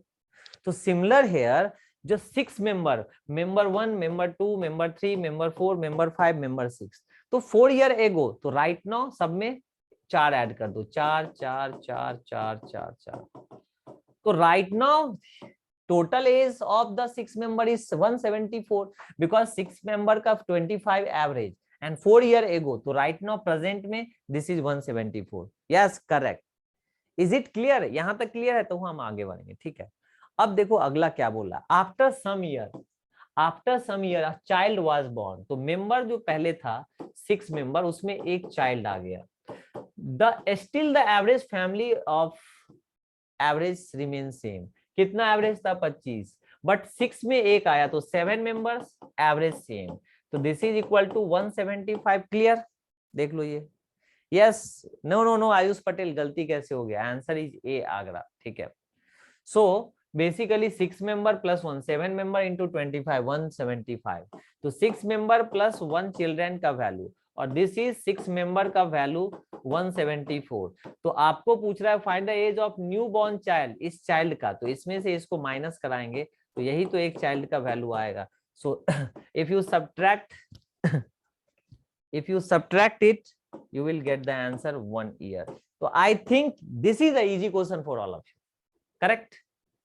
तो सिमिलर हेयर, जो 6 member, member 1, member 2, member 3, member 4, member 5, member 6, तो 4 ईयर एगो, तो राइट नाउ सब में 4 ऐड कर दो, 4 4 4 4 4 4, तो right now total age of the 6 member is 174, because 6 member का 25 एवरेज एंड 4 ईयर एगो, तो राइट नाउ प्रेजेंट में this is 174। Yes correct. Is it clear? यहां तक क्लियर है, तो हम आगे बढ़ेंगे, ठीक है। अब देखो अगला क्या बोला, after some year, after some year a child was born. तो मेंबर जो पहले था 6 मेंबर, उसमें एक चाइल्ड आ गया। The still the average family of average remain same. कितना एवरेज था, 25, बट 6 में एक आया, तो 7 मेंबर्स, एवरेज सेम, तो this is equal to 175। Clear? देख लो ये, yes, no no no Ayush Patel, गलती कैसे हो गया, आंसर इज ए आगरा, ठीक है। So basically 6 member plus 1, 7 member into 25, 175, तो 6 मेंबर प्लस 1 चिल्ड्रन का वैल्यू, और दिस इज 6 मेंबर का वैल्यू 174। तो आपको पूछ रहा है find the age of new born child, इस चाइल्ड का, तो इसमें से इसको माइनस कराएंगे, तो यही तो एक चाइल्ड का वैल्यू आएगा। So if you subtract, if you subtract it, you will get the answer 1 year. So I think this is a easy question for all of you. Correct?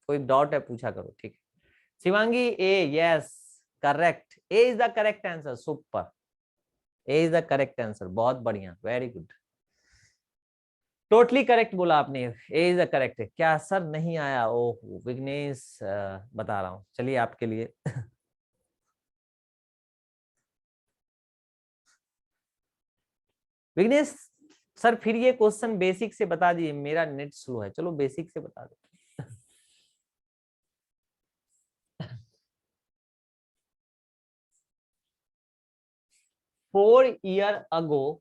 कोई डाउट है पूछा करो, ठीक है। Shivangi A, yes correct, A is the correct answer, super. A is the correct answer, बहुत बढ़िया, very good, totally correct बोला आपने, ए इज द करेक्ट है। क्या सर नहीं आया? ओह विघ्नेश, बता रहा हूँ, चलिए आपके लिए विघ्नेश सर फिर ये क्वेश्चन बेसिक से बता दिए, मेरा नेट स्लो है, चलो बेसिक से बता दो। 4 ईयर अगो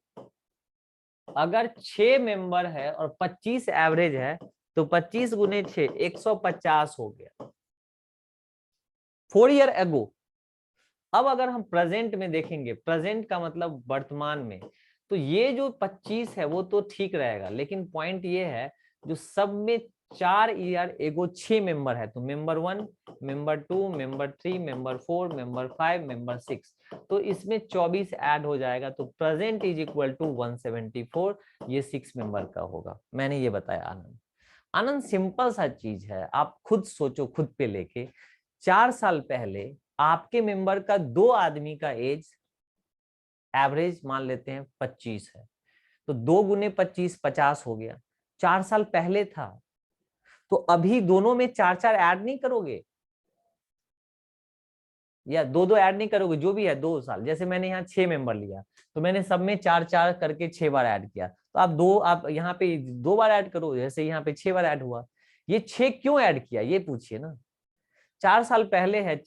अगर 6 मेंबर है और 25 एवरेज है, तो 25 गुने 6 150 हो गया, 4 ईयर अगो। अब अगर हम प्रेजेंट में देखेंगे, प्रेजेंट का मतलब वर्तमान में, तो ये जो 25 है वो तो ठीक रहेगा, लेकिन पॉइंट ये है जो सब में 4 ईयर एगो 6 मेंबर है, तो member 1, member 2, member 3, member 4, member 5, member 6, तो इसमें 24 ऐड हो जाएगा, तो प्रेजेंट इज इक्वल टू 174, ये 6 मेंबर का होगा। मैंने ये बताया आनंद। आनंद सिंपल सा चीज है, आप खुद सोचो, खुद पे लेके, 4 साल पहले आपके मेंबर का 2 आदमी का एज एवरेज मान लेते हैं 25 है, तो 2 गुने 25 50 हो गया, 4 साल पहले था, तो अभी दोनों में 4 4 ऐड नहीं करोगे, या 2 2 ऐड नहीं करोगे, जो भी है 2 साल, जैसे मैंने यहाँ 6 मेंबर लिया, तो मैंने सब में 4 4 करके 6 बार ऐड किया, तो आप यहाँ पे 2 बार ऐड करो, जैसे यहाँ पे 6 बार ऐड हुआ। ये 6 क्यों ऐड किया ये पूछिए ना, 4 साल पहले है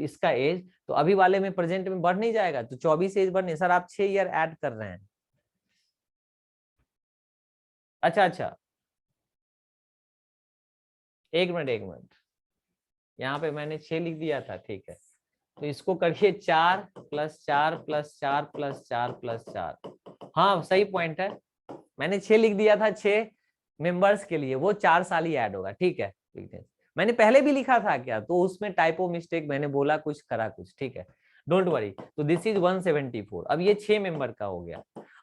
इसका एज, तो अभी वाले में प्रेजेंट में बढ़ नहीं जाएगा, तो 24 एज बढ़ने, सर आप 6 ईयर ऐड कर रहे हैं। अच्छा अच्छा, एक मिनट एक मिनट, यहाँ पे मैंने 6 लिख दिया था, ठीक है, तो इसको करिए 4 + 4 + 4 + 4 + 4, हाँ सही पॉइंट है, मैंने 6 लिख दिया था 6 मेंबर्स के लिए, वो 4 साल ही ऐड होगा, ठीक है, मैंने पहले भी लिखा था क्या, तो उसमें टाइपो मिस्टेक, मैंने बोला कुछ करा कुछ, ठीक है, डोंट वरी। तो दिस इज 174, अब ये 6 मेंबर का हो गया।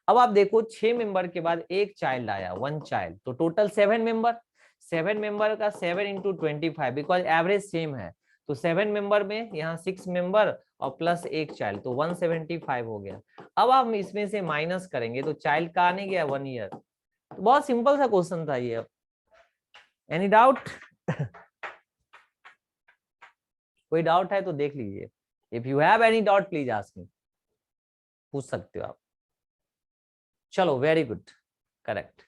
अब आप देखो 6 मेंबर के बाद एक चाइल्ड आया, 1 चाइल्ड, तो टोटल 7 मेंबर, 7 मेंबर का 7 × 25, बिकॉज एवरेज सेम है, तो 7 मेंबर में यहाँ 6 मेंबर और प्लस एक चाइल्ड, तो 175 हो गया। अब आप इसमें से माइनस करेंगे, तो चाइल्ड का आने गया 1 ईयर, तो बहुत सिंपल सा क्वेश्चन था ये। Any doubt? कोई डाउट है तो देख लीजिए, if you have any doubt please ask me, पूछ सकते हो आप। चलो very good, correct.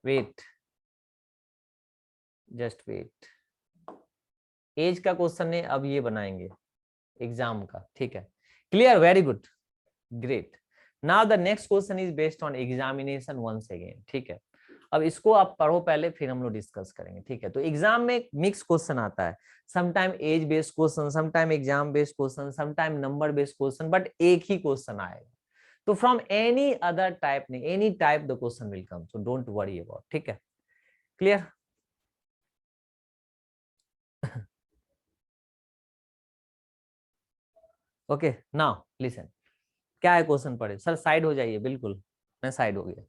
Wait, just wait, age का क्वेश्चन है, अब ये बनाएंगे एग्जाम का, ठीक है, clear, very good, great. Now the next question is based on examination once again, ठीक है, अब इसको आप पढ़ो पहले, फिर हम लोग डिस्कस करेंगे, ठीक है। तो एग्जाम में मिक्स क्वेश्चन आता है, sometime age based question, sometime exam based question, sometime number based question, but एक ही क्वेश्चन आएगा, तो फ्रॉम एनी अदर टाइप नहीं, any type the question will come, so don't worry about, ठीक है, क्लियर? ओके, नाउ लिसन, क्या है question पढ़े, सर साइड हो जाइए, बिल्कुल मैं साइड हो गया।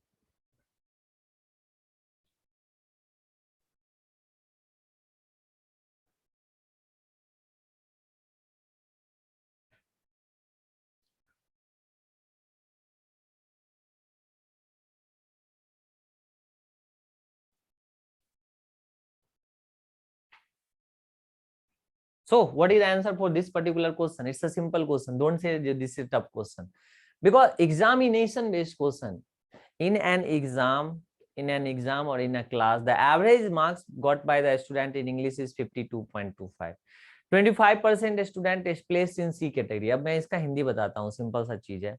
So what is the answer for this particular question? It's a simple question. Don't say this is a tough question. Because examination based question, in an exam, or in a class, the average marks got by the student in English is 52.25. 25% student is placed in C category. अब मैं इसका हिंदी बताता हूँ, simple सा चीज है,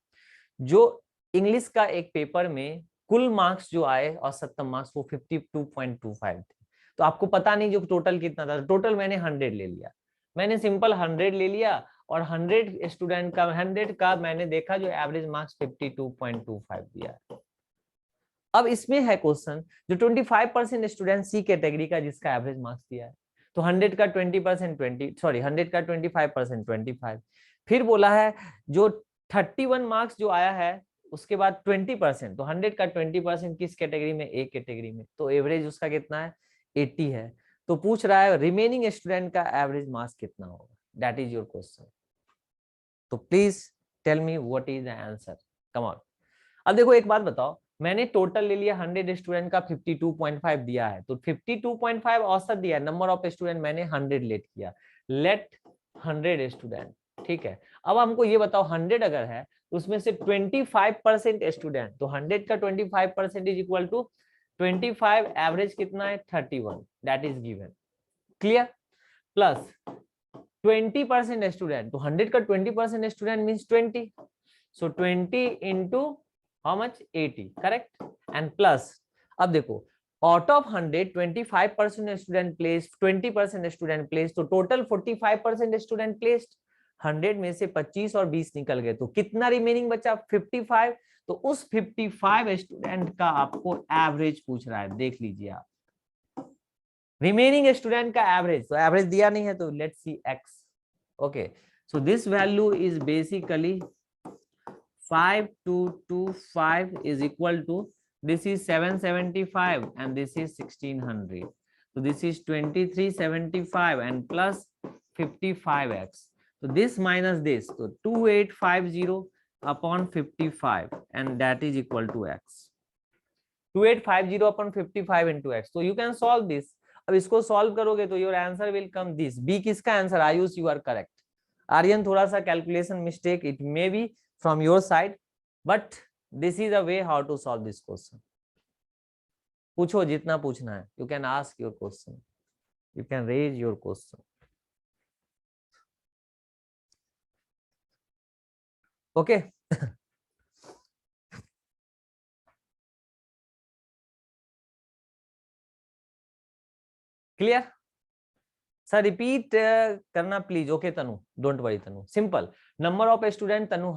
जो English का एक पेपर में कुल मार्क्स जो आए और 70 मार्क्स वो 52.25 थे, तो आपको पता नहीं जो टोटल कितना था, टोटल मैंने 100 ले लिया, मैंने सिंपल 100 ले लिया, और 100 स्टूडेंट का 100 का मैंने देखा जो एवरेज मार्क्स 52.25 दिया। अब इसमें है क्वेश्चन जो 25% स्टूडेंट सी कैटेगरी का जिसका एवरेज मार्क्स दिया है, तो 100 का 20% 20, सॉरी 100 का 25% 25, फिर बोला है जो 31 मार्क्स जो आया है उसके बाद 20%, तो 100 का 20% किस कैटेगरी में, ए कैटेगरी में, तो एवरेज उसका कितना है, 80 है, तो पूछ रहा है रिमेनिंग स्टूडेंट का एवरेज मार्क्स कितना होगा, दैट इज योर क्वेश्चन। तो please tell me what is the answer, come on. अब देखो एक बात बताओ, मैंने टोटल ले लिया 100 स्टूडेंट का 52.5 दिया है, तो 52.5 औसत दिया है, नंबर ऑफ स्टूडेंट मैंने 100 लेट किया, लेट 100 स्टूडेंट, ठीक है। अब हमको ये बताओ 100 अगर है तो उसमें से 25% स्टूडेंट, तो 100 का 25% इज इक्वल टू 25, एवरेज कितना है 31, that is given, clear. Plus 20% student, तो 100 का 20% student means 20, so 20 into how much 80, correct. And plus अब देखो out of 100 25% student place, 20% student place, तो टोटल 45% स्टूडेंट प्लेस्ड। 100 में से 25 और 20 निकल गए, तो कितना रिमेनिंग बचा 55। तो उस 55 स्टूडेंट का आपको एवरेज पूछ रहा है, देख लीजिए आप, रिमेनिंग स्टूडेंट का एवरेज, तो एवरेज दिया नहीं है तो let's see x. Okay, so this value is basically 5225 is equal to, this is 775 and this is 1600, so this is 2375 and plus 55x, so this minus this, so 2850 upon 55 and that is equal to x, 2850 upon 55 into x, so you can solve this। अब इसको solve करोगे तो your answer will come this. B किसका answer, Ayush you are correct. Aryan थोड़ा सा calculation mistake it may be from your side, but this is a way how to solve this question। पूछो जितना पूछना है, you can ask your question, you can raise your question। okay clear sir, repeat करना please. Okay Tanu, don't worry Tanu, simple. Number of student Tanu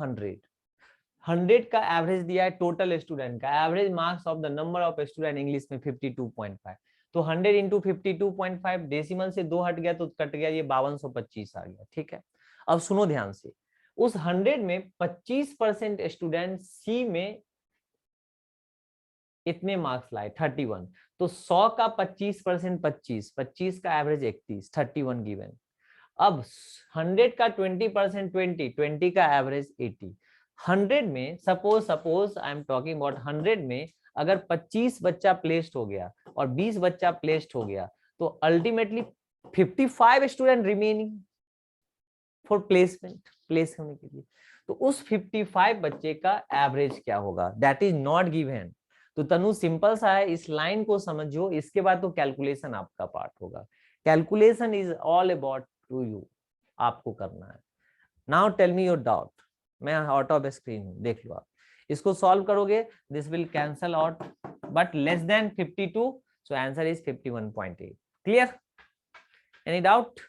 100 का average दिया है, total student का average marks of the number of student English में 52.5, तो 100 into 52.5, decimal से 2 हट गया तो कट गया, ये 5225 आ गया, ठीक है। अब सुनो ध्यान से, उस 100 में 25% स्टूडेंट सी में इतने मार्क्स लाए 31, तो 100 का 25% 25, 25 का एवरेज 31, 31 गिवन। अब 100 का 20% 20, 20 का एवरेज 80। 100 में suppose I am talking about 100 में अगर 25 बच्चा प्लेस्ड हो गया और 20 बच्चा प्लेस्ड हो गया, तो ultimately 55 student remaining for placement, place होने के लिए। तो उस 55 बच्चे का एवरेज क्या होगा, दैट इज नॉट गिवन। तो तनु सिंपल सा है, इस लाइन को समझो, इसके बाद तो कैलकुलेशन आपका पार्ट होगा। Calculation is all about to you, आपको करना है। Now tell me your doubt, मैं आउट ऑफ स्क्रीन हूं, देख लो आप। इसको सॉल्व करोगे, this will cancel out, but less than 52, so answer is 51.8। Clear, any doubt?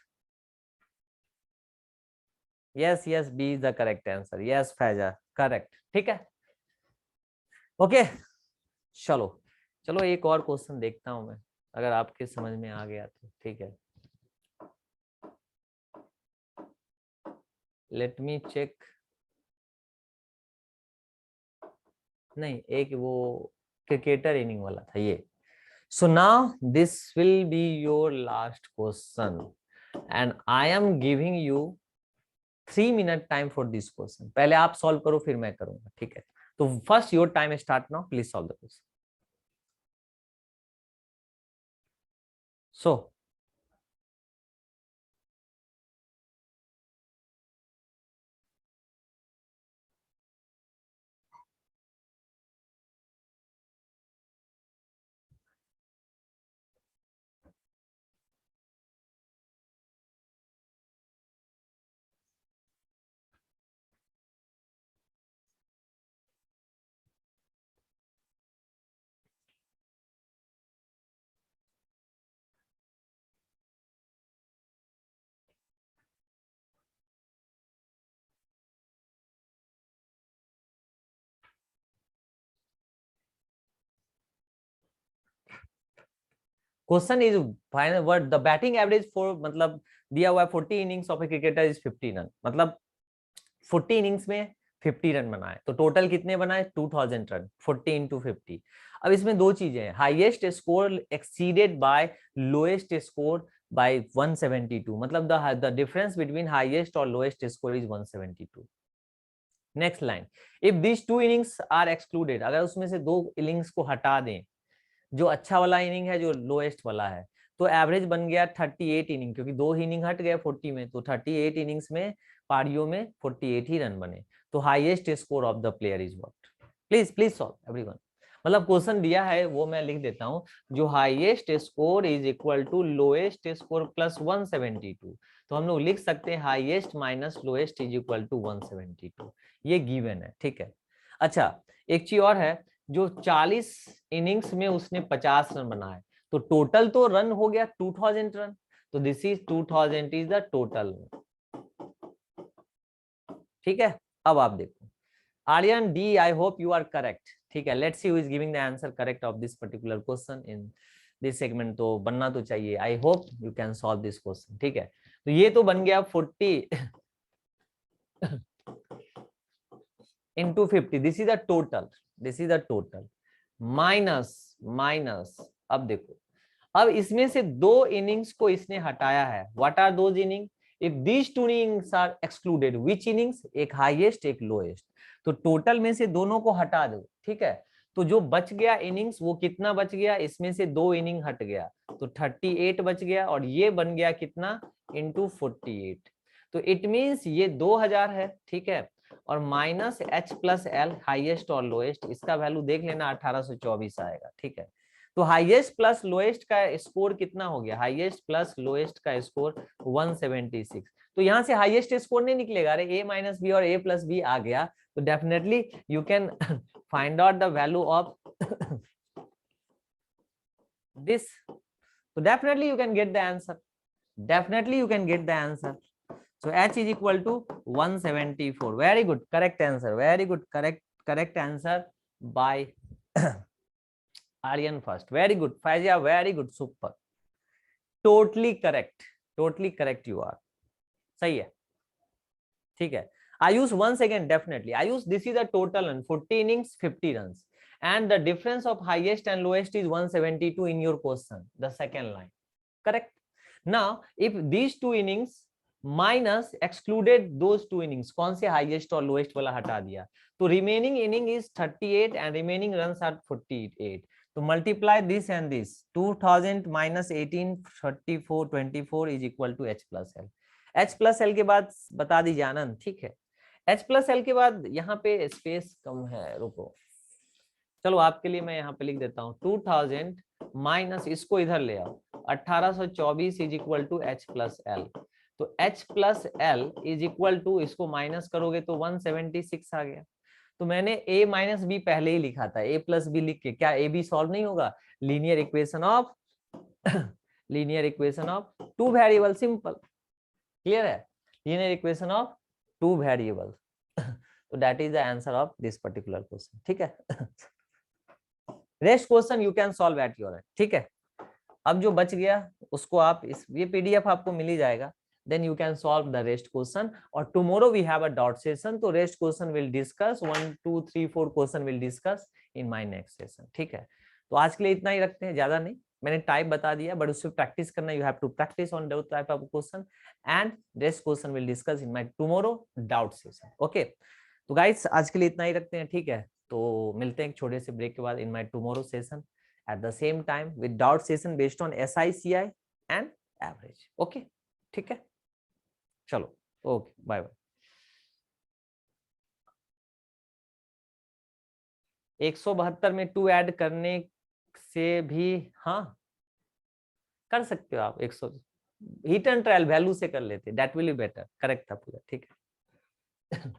Yes yes, B is the correct answer. Yes Faiza, correct, ठीक है। Okay चलो चलो, एक और क्वेश्चन देखता हूं मैं, अगर आपके समझ में आ गया तो ठीक है। लेट मी चेक, नहीं एक वो क्रिकेटर इनिंग वाला था ये। So now this will be your last question and I am giving you 3 minute time for this question. पहले आप सॉल्व करो फिर मैं करूंगा, ठीक है। तो first your time start now, please solve the question. So question is final word, the batting average for, मतलब दिया हुआ है 40 innings of a cricketer is 50 run, मतलब 40 इनिंग्स में 50 रन बनाए, तो टोटल कितने बनाए 2000 रन, 40 इंटू 50। अब इसमें दो चीजें हैं, highest score exceeded by lowest score by 172, मतलब the difference between highest और lowest score is 172. Next line, if this two innings are excluded, अगर उसमें से 2 इनिंग्स को हटा दें, जो अच्छा वाला इनिंग है जो लोएस्ट वाला है, तो एवरेज बन गया 38 इनिंग, क्योंकि 2 इनिंग हट गया 40 में, तो 38 इनिंग्स में पारियों में 48 ही रन बने। तो highest score of the player is what? Please solve everyone. मतलब क्वेश्चन दिया है वो मैं लिख देता हूं, जो highest score is equal to lowest score plus 172। तो हम लोग लिख सकते हैं highest minus lowest is equal to 172, ये गिवन है, ठीक है। अच्छा, एक चीज और है, जो 40 इनिंग्स में उसने 50 रन बनाए, तो टोटल तो रन हो गया 2000 रन, तो this is 2000 is the total, ठीक है। अब आप देखो, Aryan D, I hope you are correct, ठीक है। Let's see who is giving the answer correct of this particular question in this segment, तो बनना तो चाहिए। I hope you can solve this question, ठीक है। तो ये तो बन गया 40 into 50, this is the total, this is the total minus. अब देखो, अब इसमें से 2 इनिंग्स को इसने हटाया है, what are those inning? If these 2 innings are excluded, which innings? एक हाईएस्ट एक लोएस्ट, तो टोटल में से दोनों को हटा दो, ठीक है। तो जो बच गया इनिंग्स वो कितना बच गया? इसमें से 2 इनिंग हट गया तो 38 बच गया, और ये बन गया कितना? इंटू 48, तो इट मीन्स ये 2000 है, ठीक है। और minus H plus L, highest और लोएस्ट, इसका वैल्यू देख लेना 1824 आएगा, ठीक है। तो हाईएस्ट प्लस लोएस्ट का स्कोर कितना हो गया? हाईएस्ट प्लस लोएस्ट का स्कोर 176, तो यहां से हाईएस्ट स्कोर नहीं निकलेगा, अरे ए माइनस बी और ए प्लस बी आ गया, तो definitely you can find out the value of this, तो definitely you can get the answer, definitely you can get the answer. So h is equal to 174. Very good, correct answer, very good, correct answer by Aryan first. Very good, Faizia, very good, super, totally correct you are, सही है, ठीक है। Ayush, once again, definitely Ayush, this is a total run, 40 innings 50 runs, and the difference of highest and lowest is 172 in your question, the second line, correct. Now if these 2 innings minus excluded those 2 innings, कौन से highest और lowest वाला हटा दिया, तो remaining inning is 38 and remaining runs are 48, तो multiply this and this, 2000 minus 18 34 24 is equal to h plus l. h plus l के बाद बता दीजिए आनंद, ठीक है। h plus l के बाद यहाँ पे स्पेस कम है, रुको, चलो आपके लिए मैं यहाँ पे लिख देता हूँ 2000 माइनस, इसको इधर ले आओ, 1824 is equal to H plus L, तो H plus L is equal to, इसको माइनस करोगे तो 176 आ गया। तो मैंने a माइनस बी पहले ही लिखा था, a प्लस बी लिख के, क्या a b सॉल्व नहीं होगा? Linear equation of linear equation of 2 variable, simple, clear है, लीनियर इक्वेशन ऑफ 2 वेरिएबल, तो that is the answer of this particular question, ठीक है। Rest question you can solve at your and, ठीक है। अब जो बच गया उसको आप ये पीडीएफ आपको मिल ही जाएगा, then you can solve the rest question, or tomorrow we have a dot session, तो rest question will discuss 1 2 3 4 question will discuss in my next session, ठीक है। तो आज के लिए इतना ही रखते हैं, ज्यादा नहीं, मैंने टाइप बता दिया, बट उससे प्रैक्टिस करना, you have to practice on those type of question, and rest question will discuss in my tomorrow doubt session, okay। तो गाइस आज के लिए इतना ही रखते हैं, ठीक है। तो मिलते हैं एक छोटे से ब्रेक के बाद in my tomorrow session at the same time with doubt session based on SI CI and average, okay, ठीक है। चलो, ओके, बाय बाय। 172 में 2 ऐड करने से भी, हाँ कर सकते हो आप, 100 हिट एंड ट्रायल वैल्यू से कर लेते, that will be better, correct था पूरा, ठीक है।